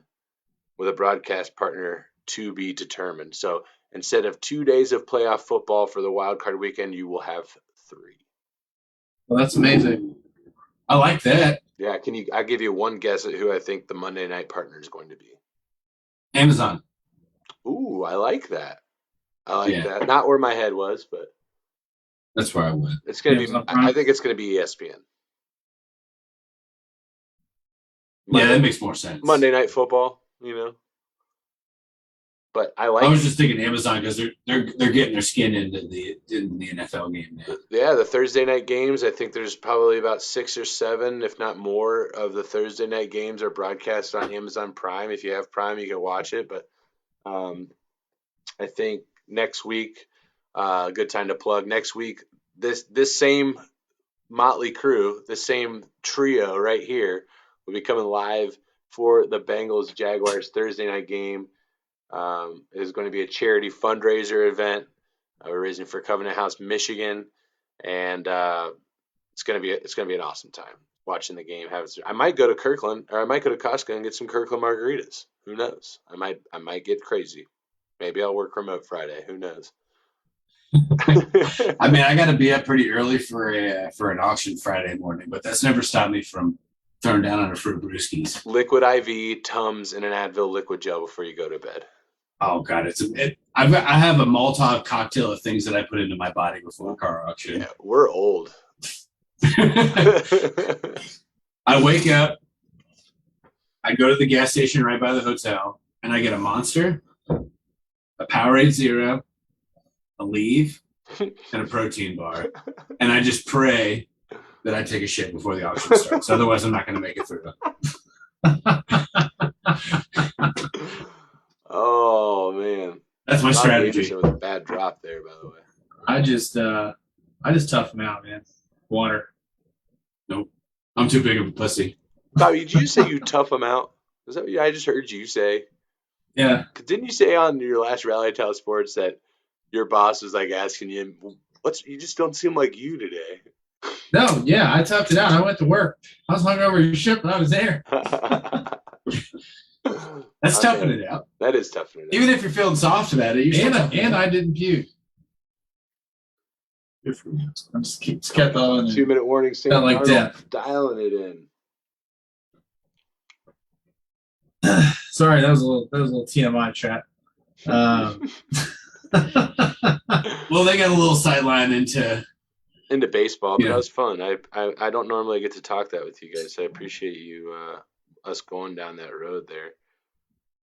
with a broadcast partner to be determined. So instead of 2 days of playoff football for the wild card weekend, you will have 3. Well, that's amazing. I like that. Yeah, I'll give you one guess at who I think the Monday night partner is going to be. Amazon. Ooh, I like that. That. Not where my head was, but that's where I went. It's going to be. I think it's going to be ESPN. That makes more sense. Monday Night Football, But I like. I was just thinking Amazon because they're getting their skin into the NFL game now. Yeah, the Thursday night games. I think there's probably about 6 or 7, if not more, of the Thursday night games are broadcast on Amazon Prime. If you have Prime, you can watch it. But I think next week, good time to plug. Next week, this same motley crew, the same trio right here, will be coming live for the Bengals Jaguars Thursday night game. It is going to be a charity fundraiser event. We're raising for Covenant House, Michigan, and it's going to be an awesome time watching the game. I might go to Kirkland, or I might go to Costco and get some Kirkland margaritas. Who knows? I might get crazy. Maybe I'll work remote Friday. Who knows? I mean, I got to be up pretty early for an auction Friday morning, but that's never stopped me from throwing down on a fruit brewskis. Liquid IV, Tums, and an Advil liquid gel before you go to bed. Oh God, I have a Molotov cocktail of things that I put into my body before the car auction. Yeah, we're old. I wake up, I go to the gas station right by the hotel, and I get a Monster, a Powerade Zero, a Leave, and a protein bar, and I just pray that I take a shit before the auction starts. Otherwise, I'm not going to make it through. Oh man, that's my strategy. With a bad drop there, by the way. I just tough them out, man. Water. Nope, I'm too big of a pussy. Bobby, did you say you tough them out? Is that what I just heard you say? Yeah. Didn't you say on your last Rally Tile Sports that your boss was like asking you, you just don't seem like you today? No, yeah, I toughed it out. I went to work. I was hungover your ship when I was there. That's toughing it out. That is toughing it out. Even if you're feeling soft about it, and I didn't puke. Good for you. I'm just kept on. 2-minute warning. Not like death. Dialing it in. Sorry, that was a little TMI chat. Well, they got a little sideline into baseball, but that was fun. I don't normally get to talk that with you guys. So I appreciate you us going down that road there.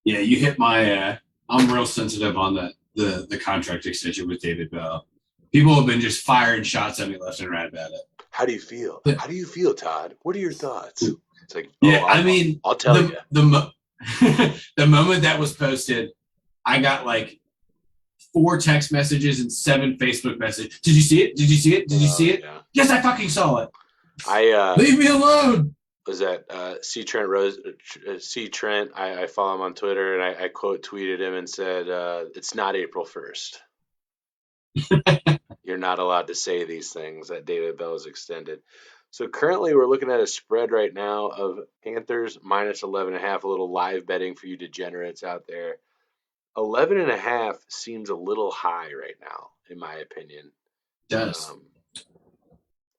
Yeah, you hit my. I'm real sensitive on the contract extension with David Bell. People have been just firing shots at me left and right about it. How do you feel? How do you feel, Todd? What are your thoughts? It's like, I'll tell you. The moment that was posted, I got like 4 text messages and 7 Facebook messages. Did you see it? Did you see it? Did you see it? Yeah. Yes, I fucking saw it. Leave me alone. Was that C. Trent? I follow him on Twitter, and I quote tweeted him and said, "It's not April 1st. You're not allowed to say these things." That David Bell is extended. So currently we're looking at a spread right now of Panthers minus 11.5, a little live betting for you degenerates out there. 11.5 seems a little high right now, in my opinion. It does.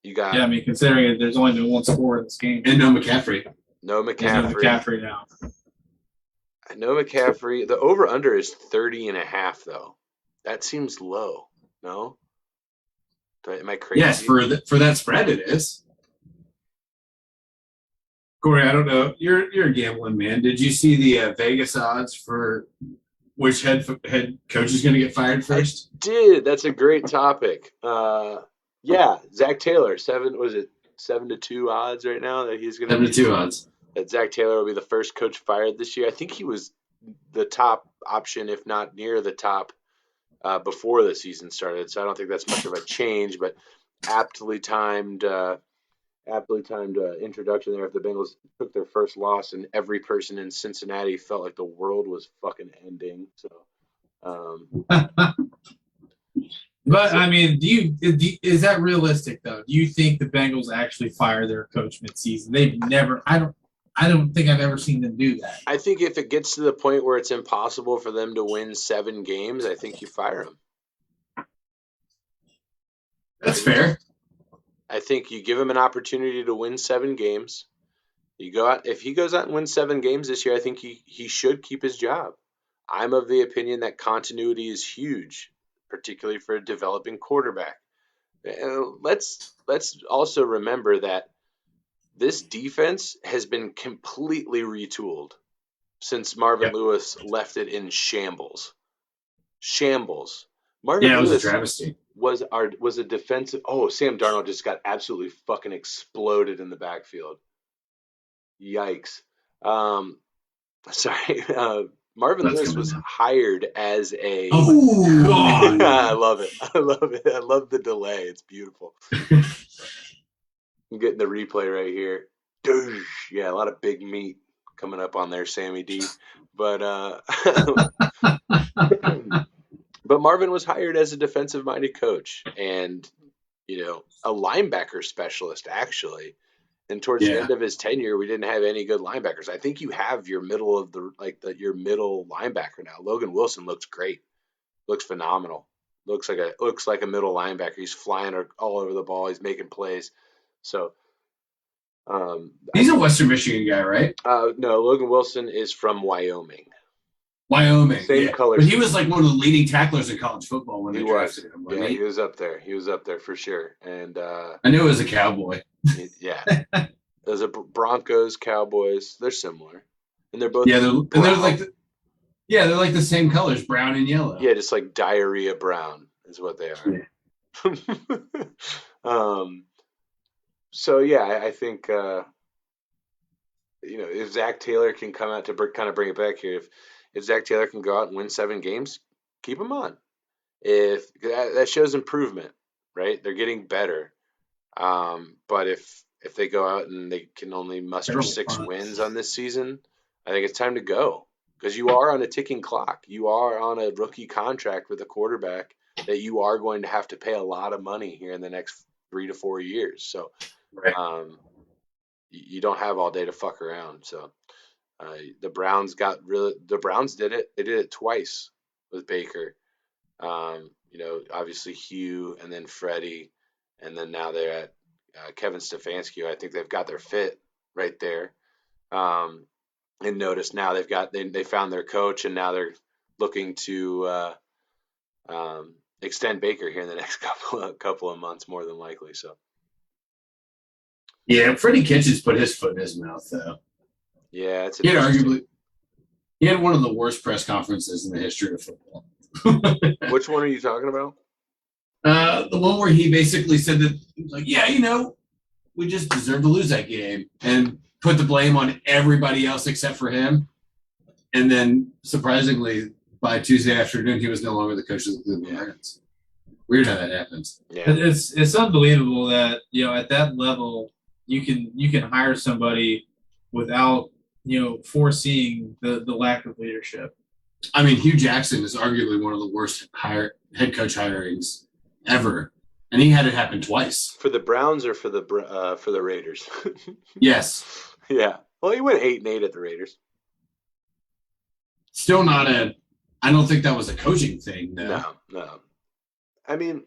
You got I mean, considering there's only been 1 score in this game. And no McCaffrey. No There's no McCaffrey now. No McCaffrey. The over-under is 30.5, though. That seems low. No? Am I crazy? Yes, for that spread it is. Corey, I don't know. You're a gambling man. Did you see the Vegas odds for which head coach is going to get fired first? I did. That's a great topic. Yeah, Zach Taylor. 7-2 odds right now that he's going to 7-2 odds. That Zach Taylor will be the first coach fired this year. I think he was the top option, if not near the top, before the season started. So I don't think that's much of a change, but aptly timed introduction there. If the Bengals took their first loss, and every person in Cincinnati felt like the world was fucking ending. So, but I mean, is that realistic though? Do you think the Bengals actually fire their coach mid-season? They've never. I don't think I've ever seen them do that. I think if it gets to the point where it's impossible for them to win 7 games, I think you fire them. That's fair. I think you give him an opportunity to win 7 games. You go out. If he goes out and wins 7 games this year, I think he should keep his job. I'm of the opinion that continuity is huge, particularly for a developing quarterback. Let's also remember that this defense has been completely retooled since Marvin Lewis left it in shambles. shambles. Marvin Yeah, it was a Lewis travesty. was a defensive. Oh, Sam Darnold just got absolutely fucking exploded in the backfield. Yikes. Sorry. Marvin That's Lewis coming was now. hired as a. Oh, God. I love it. I love it. I love the delay. It's beautiful. I'm getting the replay right here. Yeah, a lot of big meat coming up on there, Sammy D. But but Marvin was hired as a defensive-minded coach and, a linebacker specialist, actually. And towards the end of his tenure, we didn't have any good linebackers. I think you have your middle of your middle linebacker now. Logan Wilson looks great, looks phenomenal, looks like a middle linebacker. He's flying all over the ball. He's making plays. So, he's a Western Michigan guy, right? No, Logan Wilson is from Wyoming. Wyoming, Same color. But he was like one of the leading tacklers in college football when they drafted him. Yeah, he was up there. He was up there for sure. And I knew it was a Cowboy. Yeah. Those are Broncos, Cowboys. They're similar, and they're both they're like they're like the same colors, brown and yellow. Yeah, just like diarrhea brown is what they are. Yeah. So yeah, I think if Zach Taylor can come out to kind of bring it back here, if Zach Taylor can go out and win 7 games, keep him on. If that shows improvement, right? They're getting better. But if they go out and they can only muster 6 wins on this season, I think it's time to go, because you are on a ticking clock. You are on a rookie contract with a quarterback that you are going to have to pay a lot of money here in the next 3 to 4 years. So, you don't have all day to fuck around. So, the Browns did it. They did it twice with Baker. Obviously Hugh and then Freddie, and then now they're at Kevin Stefanski. I think they've got their fit right there. And notice now they found their coach, and now they're looking to extend Baker here in the next couple of months, more than likely. So. Yeah, Freddie Kitchens put his foot in his mouth, though. Yeah, it's he had one of the worst press conferences in the history of football. Which one are you talking about? The one where he basically said that he was like, we just deserve to lose that game, and put the blame on everybody else except for him. And then, surprisingly, by Tuesday afternoon, he was no longer the coach of the Cleveland Browns. Weird how that happens. Yeah. It's unbelievable that at that level you can hire somebody without foreseeing the lack of leadership. I mean, Hugh Jackson is arguably one of the worst head coach hirings ever, and he had it happen twice. For the Browns or for the Raiders? Yes. Yeah. Well, he went 8-8 at the Raiders. Still not I don't think that was a coaching thing, though. No. I mean,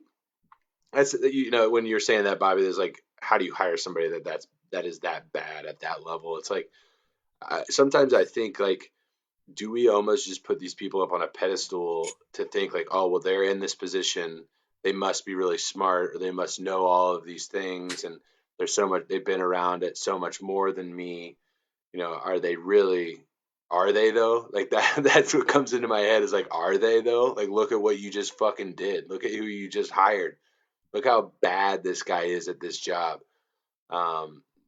that's when you're saying that, Bobby, there's like, how do you hire somebody that is that bad at that level? It's like sometimes I think, like, do we almost just put these people up on a pedestal to think like, oh, well, they're in this position, they must be really smart, or they must know all of these things, and they've been around it so much more than me. Are they though? Like that's what comes into my head is like, are they though? Like, look at what you just fucking did. Look at who you just hired. Look how bad this guy is at this job.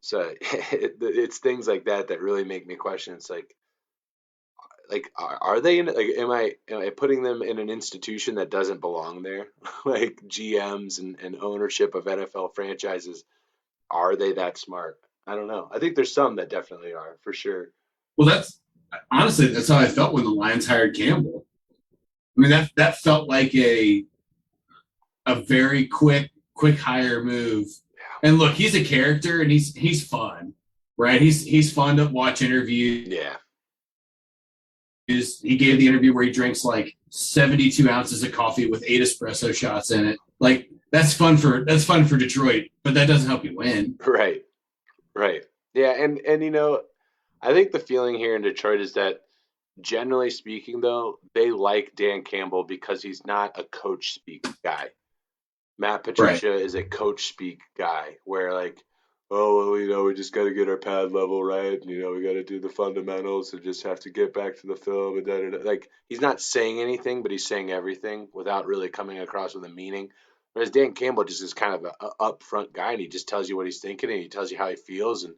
So it's things like that really make me question. It's like are they in, like, am I putting them in an institution that doesn't belong there? Like GMs and ownership of NFL franchises, are they that smart? I don't know. I think there's some that definitely are, for sure. Well, that's how I felt when the Lions hired Campbell. I mean, that felt like a very quick hire move. Yeah. And look, he's a character, and he's fun, right? He's fun to watch interviews. Yeah. He gave the interview where he drinks like 72 ounces of coffee with 8 espresso shots in it. Like, that's fun for Detroit, but that doesn't help you win. Right. Yeah, and I think the feeling here in Detroit is that, generally speaking, though, they like Dan Campbell because he's not a coach speak guy. Matt Patricia is a coach speak guy, where, like, oh, well, we just got to get our pad level right. And, we got to do the fundamentals and just have to get back to the film. And da. Like, he's not saying anything, but he's saying everything without really coming across with a meaning. Whereas Dan Campbell just is kind of a upfront guy, and he just tells you what he's thinking, and he tells you how he feels, and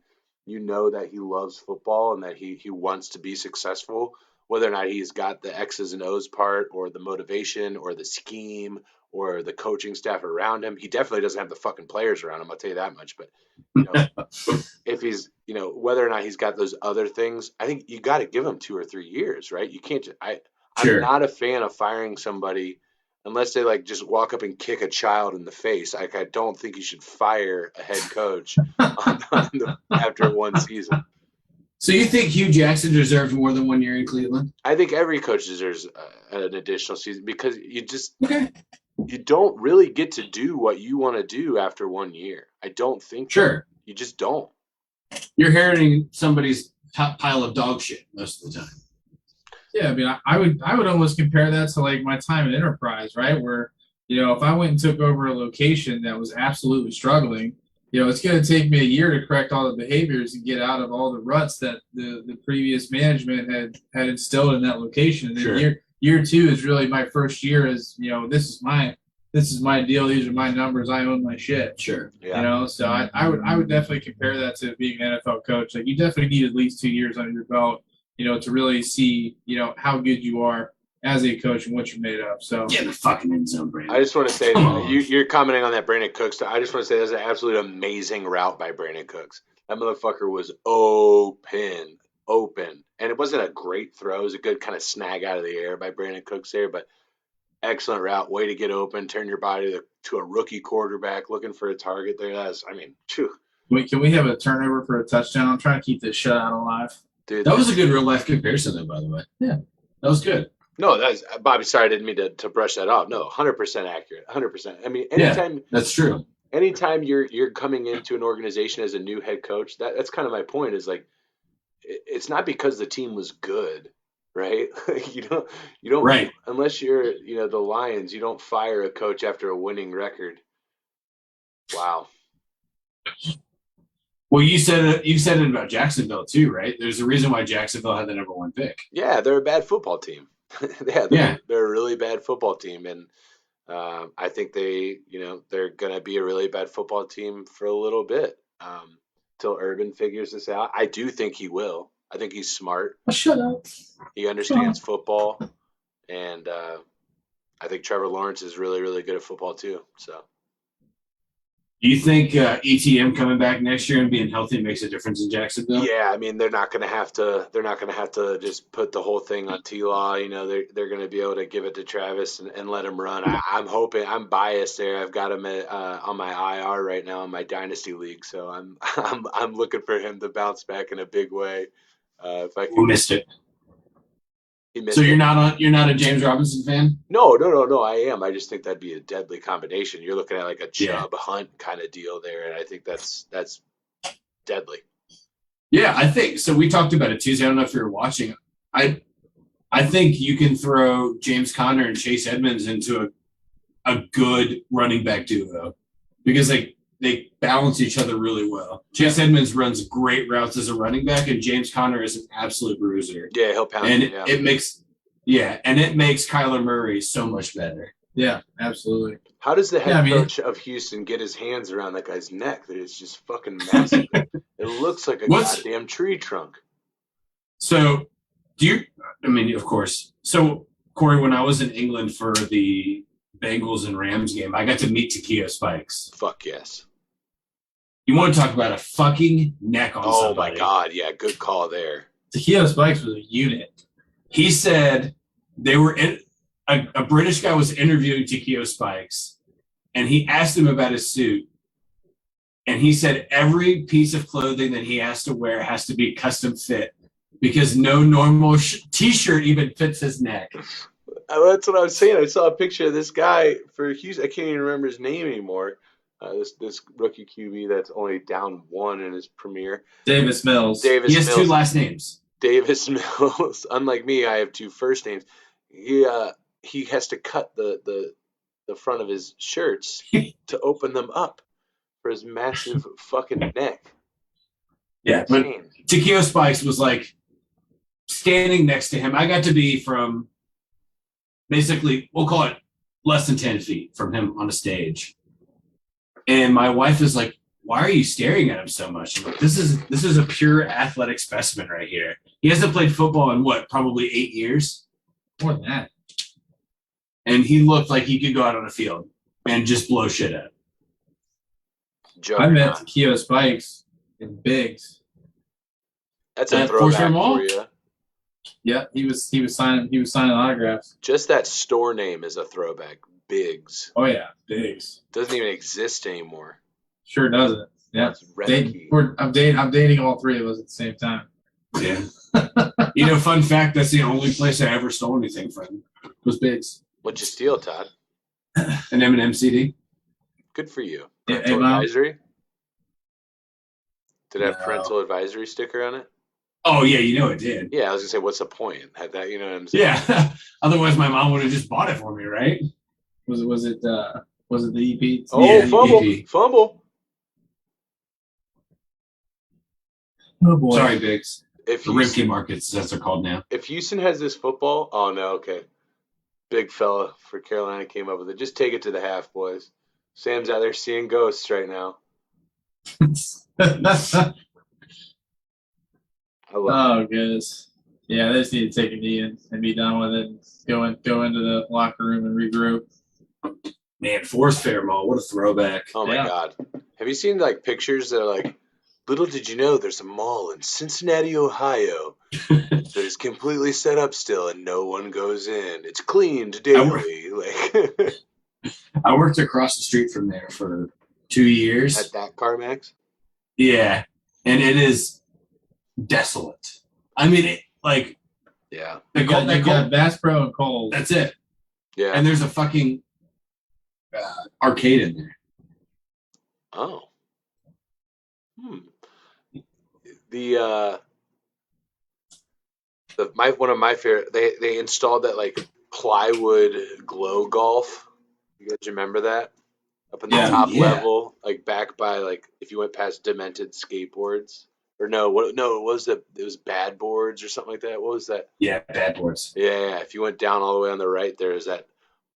that he loves football and that he wants to be successful, whether or not he's got the X's and O's part or the motivation or the scheme or the coaching staff around him. He definitely doesn't have the fucking players around him, I'll tell you that much. But if he's, whether or not he's got those other things, I think you got to give him 2 or 3 years, right? You can't just, I'm not a fan of firing somebody unless they like just walk up and kick a child in the face. Like, I don't think you should fire a head coach after one season. So you think Hugh Jackson deserved more than 1 year in Cleveland? I think every coach deserves an additional season because you don't really get to do what you want to do after 1 year. I don't think Sure. You just don't. You're inheriting somebody's pile of dog shit most of the time. Yeah, I mean, I would almost compare that to like my time at Enterprise, right? Where, if I went and took over a location that was absolutely struggling, it's going to take me a year to correct all the behaviors and get out of all the ruts that the previous management had instilled in that location. And then year 2 is really my first year as, this is my deal. These are my numbers. I own my shit. Sure. Yeah. So I would definitely compare that to being an NFL coach. Like, you definitely need at least 2 years under your belt, to really see, how good you are as a coach and what you're made of. So get in the fucking end zone, Brandon. I just want to say, you're commenting on that Brandon Cooks. I just want to say that's an absolute amazing route by Brandon Cooks. That motherfucker was open. And it wasn't a great throw. It was a good kind of snag out of the air by Brandon Cooks there, but excellent route. Way to get open, turn your body to a rookie quarterback looking for a target there. Can we have a turnover for a touchdown? I'm trying to keep this shutout alive. Dude, that was a good real-life comparison, though, by the way. Yeah. That was good. No, that's Bobby. Sorry, I didn't mean to brush that off. No, 100% accurate. 100%. I mean, anytime that's true. Anytime you're coming into an organization as a new head coach, that's kind of my point. Is like, it's not because the team was good, right? you don't right unless you're the Lions. You don't fire a coach after a winning record. Wow. Well, you said it about Jacksonville too, right? There's a reason why Jacksonville had the number 1 pick. Yeah, they're a bad football team. They're a really bad football team, and I think they're gonna be a really bad football team for a little bit till Urban figures this out. I do think he will. I think he's smart. Shut up. He understands football, and I think Trevor Lawrence is really, really good at football too. So. Do you think ETM coming back next year and being healthy makes a difference in Jacksonville? Yeah, I mean they're not going to have to just put the whole thing on T-Law. They're going to be able to give it to Travis and let him run. I'm hoping. I'm biased there. I've got him on my IR right now in my dynasty league, so I'm looking for him to bounce back in a big way. If I can. Missed it. So you're not a James Robinson fan? No. I am. I just think that'd be a deadly combination. You're looking at like a Chubb Hunt kind of deal there, and I think that's deadly. Yeah, I think so. We talked about it Tuesday. I don't know if you were watching. I think you can throw James Conner and Chase Edmonds into a good running back duo because they balance each other really well. Chase Edmonds runs great routes as a running back, and James Conner is an absolute bruiser. Yeah, he'll pound. And it makes Kyler Murray so much better. Yeah, absolutely. How does the head coach of Houston get his hands around that guy's neck? That it's just fucking massive. It looks like a goddamn tree trunk. So, of course. So, Corey, when I was in England for the Bengals and Rams game, I got to meet Takeo Spikes. Fuck yes. You want to talk about a fucking neck on somebody. Oh, my God. Yeah, good call there. Takeo Spikes was a unit. He said they were a British guy was interviewing Takeo Spikes, and he asked him about his suit. And he said every piece of clothing that he has to wear has to be custom fit because no normal T-shirt even fits his neck. That's what I was saying. I saw a picture of this guy for Houston. I can't even remember his name anymore. This rookie QB that's only down 1 in his premiere. Davis Mills. He has 2 last names. Davis Mills. Unlike me, I have 2 first names. He has to cut the front of his shirts to open them up for his massive fucking neck. Yeah, but Insane. Takeo Spikes was like standing next to him. I got to be from basically, we'll call it less than 10 feet from him on a stage. And my wife is like, why are you staring at him so much? I'm like, this is a pure athletic specimen right here. He hasn't played football in probably 8 years? More than that. And he looked like he could go out on the field and just blow shit up. I met Takeo Spikes in Biggs. That's a throwback for you. Yeah, he was signing autographs. Just that store name is a throwback. Biggs. Oh yeah, Biggs. Doesn't even exist anymore. Sure doesn't. Yeah. I'm dating all three of us at the same time. Yeah. Fun fact, that's the only place I ever stole anything from was Biggs. What'd you steal, Todd? An M&M CD. Good for you. Yeah, Parental advisory? Did it have parental advisory sticker on it? Oh yeah, it did. Yeah, I was gonna say, what's the point? Had that, you know what I'm saying? Yeah. Otherwise my mom would have just bought it for me, right? Was it the EP? Oh, yeah, fumble. EP. Fumble. Oh boy. Sorry, Biggs. If The Rimke Markets, that's what they're called now. If Houston has this football, oh no, okay. Big fella for Carolina came up with it. Just take it to the half, boys. Sam's out there seeing ghosts right now. Goodness. Yeah, they just need to take a knee and be done with it. And go into the locker room and regroup. Man, Forest Fair Mall, what a throwback. Oh my God. Have you seen pictures that are like, little did you know there's a mall in Cincinnati, Ohio that is completely set up still and no one goes in. It's cleaned daily. I worked across the street from there for 2 years. At that CarMax? Yeah. And it is desolate. I mean, yeah. They got Bass Pro and Kohl's. That's it. Yeah. And there's a fucking arcade in there. Oh. One of my favorite, they installed that plywood glow golf. You guys remember that? Up in the top level, back by if you went past Demented Skateboards. Or no, it was Bad Boards or something like that. What was that? Yeah, Bad Boards. Yeah. If you went down all the way on the right, there's that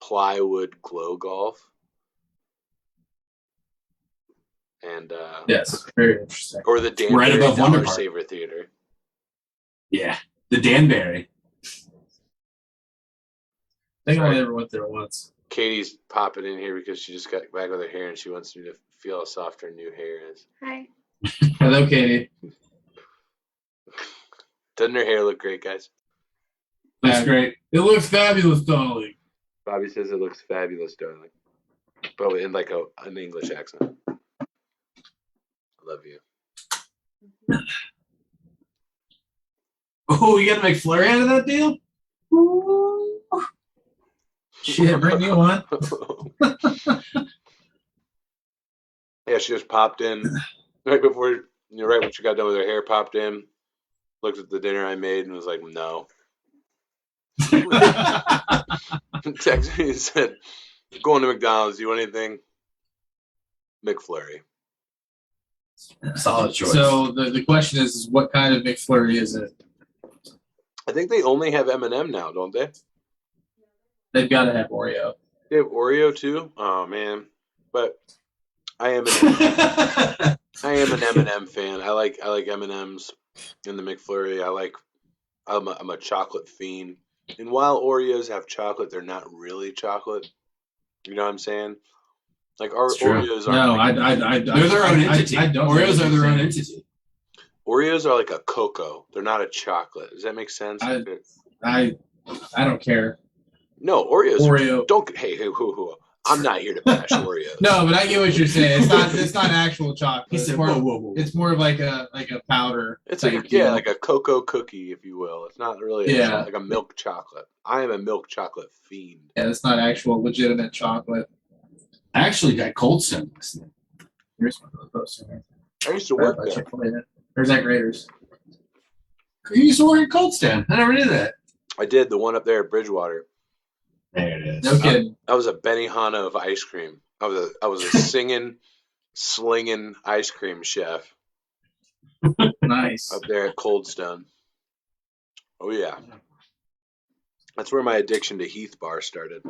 plywood glow golf. And yes, very interesting. Or the Danbury right above Dollar Saver Theater. Yeah, the Danbury. I think I only ever went there once. Katie's popping in here because she just got back with her hair and she wants me to feel how soft her new hair is. Hi. Hello, Katie. Doesn't her hair look great, guys? Looks great. It looks fabulous, darling. Bobby says it looks fabulous, darling. But in an English accent. I love you. Oh, you got to make McFlurry out of that deal? Ooh. Shit, bring me one. Yeah, she just popped in right before, right when she got done with her hair, popped in, looked at the dinner I made and was like, no. Texted me and said, going to McDonald's, do you want anything? McFlurry. Solid choice. So the question is what kind of McFlurry is it? I think they only have M&M now, don't they? They've got to have Oreo. They have Oreo too? Oh, man. But I am an M&M fan. I like M&Ms in the McFlurry. I'm a chocolate fiend. And while Oreos have chocolate, they're not really chocolate. You know what I'm saying? Oreos are. No, they're their own entity. Oreos are their own entity. Oreos are like a cocoa. They're not a chocolate. Does that make sense? I don't care. No, Oreos. Oreo. Don't. Hey, I'm not here to bash Oreos. No, but I get what you're saying. It's not actual chocolate. He said, whoa. It's more of like a powder. It's like a cocoa cookie, if you will. It's not really like a milk chocolate. I am a milk chocolate fiend. Yeah, it's not actual legitimate chocolate. I actually got Cold Stone last night. Here's one of those posters. I used to work there. There's that Raiders. You used to work at Cold Stone. I never knew that. I did, the one up there at Bridgewater. There it is. No kidding. I was a Benihana of ice cream. I was a singing slinging ice cream chef Nice. up there at Cold Stone. Oh, yeah. That's where my addiction to Heath Bar started.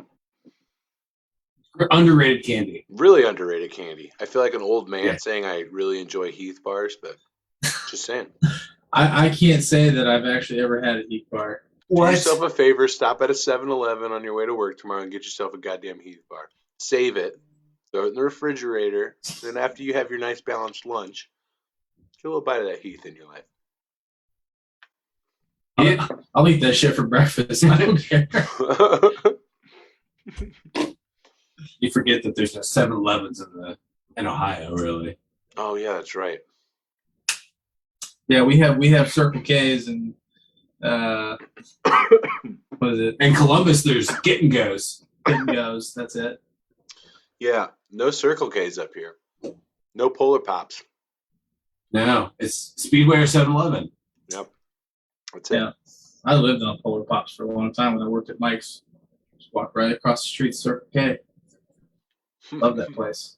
Underrated candy. Really underrated candy. I feel like an old man saying I really enjoy Heath Bars, but just saying. I can't say that I've actually ever had a Heath Bar. Do yourself a favor, stop at a 7-Eleven on your way to work tomorrow and get yourself a goddamn Heath Bar. Save it, throw it in the refrigerator, then after you have your nice balanced lunch, get a little bite of that Heath in your life. I'll eat that shit for breakfast. I don't care. You forget that there's no 7-Elevens in Ohio, really. Oh yeah, that's right. Yeah, we have Circle K's and what is it? In Columbus, there's Get and Goes. Get and Goes. That's it. Yeah, no Circle K's up here. No Polar Pops. No, it's Speedway or 7-Eleven. Yep. That's it. Yeah. I lived on Polar Pops for a long time when I worked at Mike's. Just walk right across the street, Circle K. Love that place.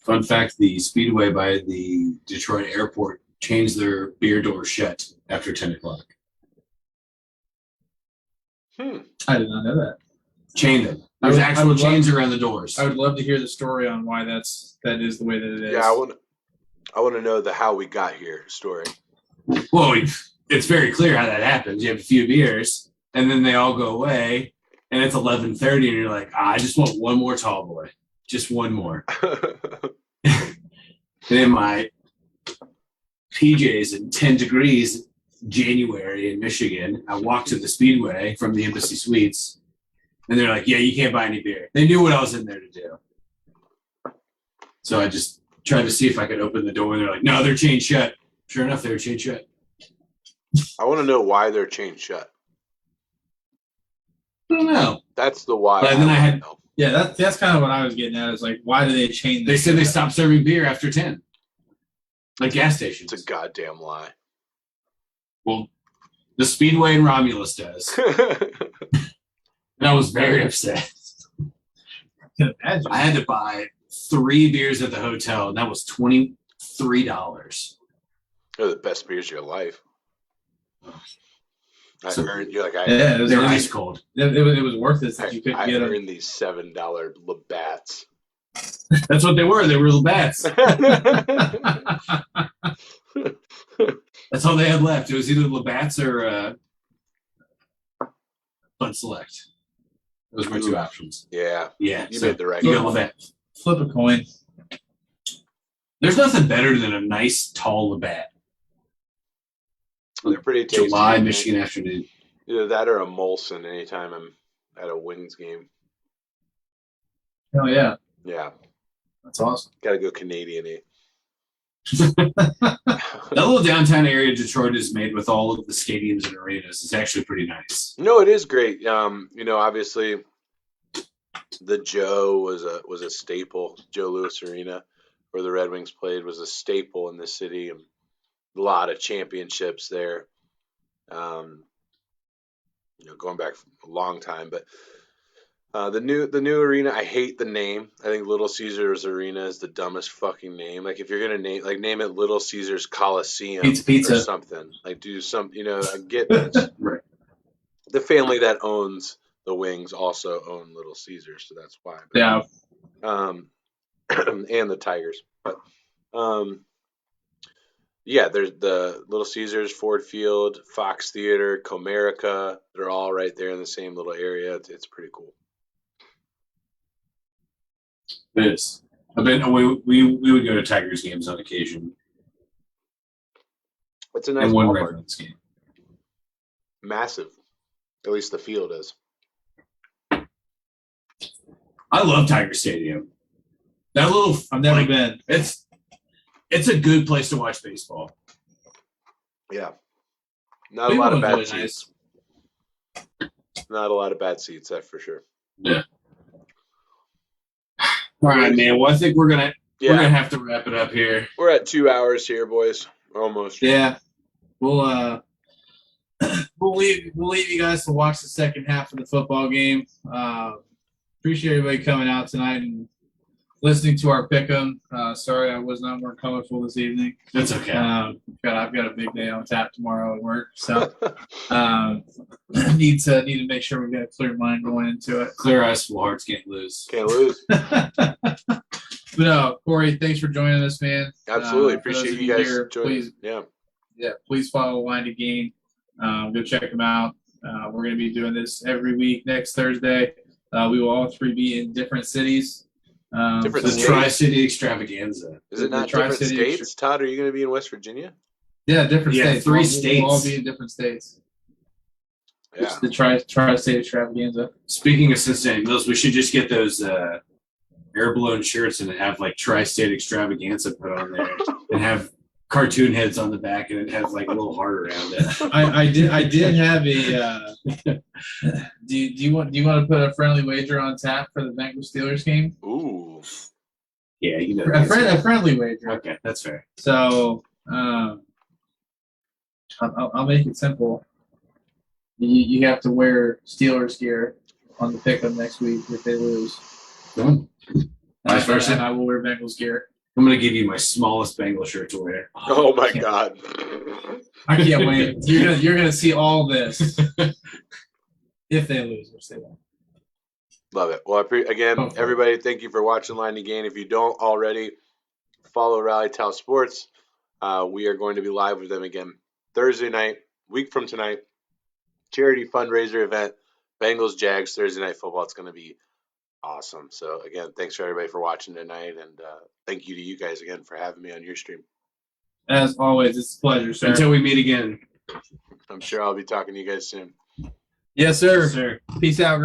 Fun fact, the Speedway by the Detroit airport changed their beer door shut after 10 o'clock. I did not know that. Chained them. There's actual chains around the doors. I would love to hear the story on why that is the way that it is. Yeah, I want to know the how we got here story. Well, it's very clear how that happens. You have a few beers, and then they all go away, and it's 11:30, and you're like, I just want one more tall boy. Just one more. And in my PJs in 10 degrees January in Michigan, I walked to the Speedway from the Embassy Suites, and they're like, yeah, you can't buy any beer. They knew what I was in there to do. So I just tried to see if I could open the door, and they're like, no, they're chained shut. Sure enough, they were chained shut. I want to know why they're chained shut. I don't know. That's the why. But then I had... Yeah, that's kind of what I was getting at. Is like, why do they chain? They said they stopped serving beer after 10, like gas stations. It's a goddamn lie. Well, the Speedway in Romulus does. And I was very upset. I had to buy 3 beers at the hotel, and that was $23. They're the best beers of your life. They're ice cold. It was worth it that you couldn't get them. I earned these $7 Labatt's. That's what they were. They were Labatt's. That's all they had left. It was either Labatt's or Bud Select. Those were my 2 options. Yeah. Yeah. You made the right call. Labatt. Flip a coin. There's nothing better than a nice tall Labatt. They're pretty tasty. July, Michigan afternoon. Either that or a Molson anytime I'm at a Wings game. Oh, yeah. Yeah. That's awesome. Got to go Canadian-y. That little downtown area of Detroit is made with all of the stadiums and arenas. It's actually pretty nice. No, it is great. Obviously, the Joe was a staple. Joe Louis Arena, where the Red Wings played, was a staple in the city. And a lot of championships there. Going back a long time, but the new arena, I hate the name. I think Little Caesars Arena is the dumbest fucking name. Like, if you're gonna name it Little Caesars Coliseum Pizza. or something, like do some, I get that. Right. The family that owns the Wings also own Little Caesars, so that's why. But, Yeah. And the Tigers, but yeah, there's the Little Caesars, Ford Field, Fox Theater, Comerica. They're all right there in the same little area. It's pretty cool. It is. We would go to Tigers games on occasion. It's a nice and one ballpark. Red Wings game. Massive. At least the field is. I love Tiger Stadium. That little I've never been. It's a good place to watch baseball. Yeah. Not a lot of bad really seats. Nice. Not a lot of bad seats, that's for sure. Yeah. All right, man. Well, I think we're gonna have to wrap it up here. We're at 2 hours here, boys. Almost. Yeah. We'll leave you guys to watch the second half of the football game. Appreciate everybody coming out tonight and listening to our pick'em. Sorry, I was not more colorful this evening. That's okay. I've got a big day on tap tomorrow at work, so need to make sure we've got a clear mind going into it. Clear eyes, full hearts, can't lose. Can't lose. But no, Corey, thanks for joining us, man. Absolutely. For those Appreciate of you guys here, joining. please follow Line to Gain. Go check them out. We're going to be doing this every week. Next Thursday, we will all three be in different cities. Different The states. Tri-City Extravaganza. Is it not The different Tri-City states? Todd, are you going to be in West Virginia? Yeah, different Yeah, states. 3 We'll states. all be in different states. Yeah. It's the Tri-State Extravaganza. Speaking of Cincinnati Bills, we should just get those air balloon shirts and have like Tri-State Extravaganza put on there and have cartoon heads on the back and it has like a little heart around it. I did have a. Do you want to put a friendly wager on tap for the Bengals Steelers game? Ooh. Yeah, you know. A friendly wager. Okay, that's fair. So I'll make it simple. You have to wear Steelers gear on the pickup next week if they lose. Done. Vice versa. And I will wear Bengals gear. I'm going to give you my smallest Bengal shirt to wear. Oh my God. I can't wait. You're gonna see all this if they lose, which they won't. Love it. Well, again, everybody, thank you for watching Line to Gain. If you don't already, follow Rally Towel Sports. We are going to be live with them again Thursday night, week from tonight. Charity fundraiser event, Bengals Jags Thursday night football. It's going to be awesome. So again, thanks for everybody for watching tonight, and thank you to you guys again for having me on your stream. As always, it's a pleasure, sir. Until we meet again. I'm sure I'll be talking to you guys soon. Yes, sir. Yes, sir. Peace out,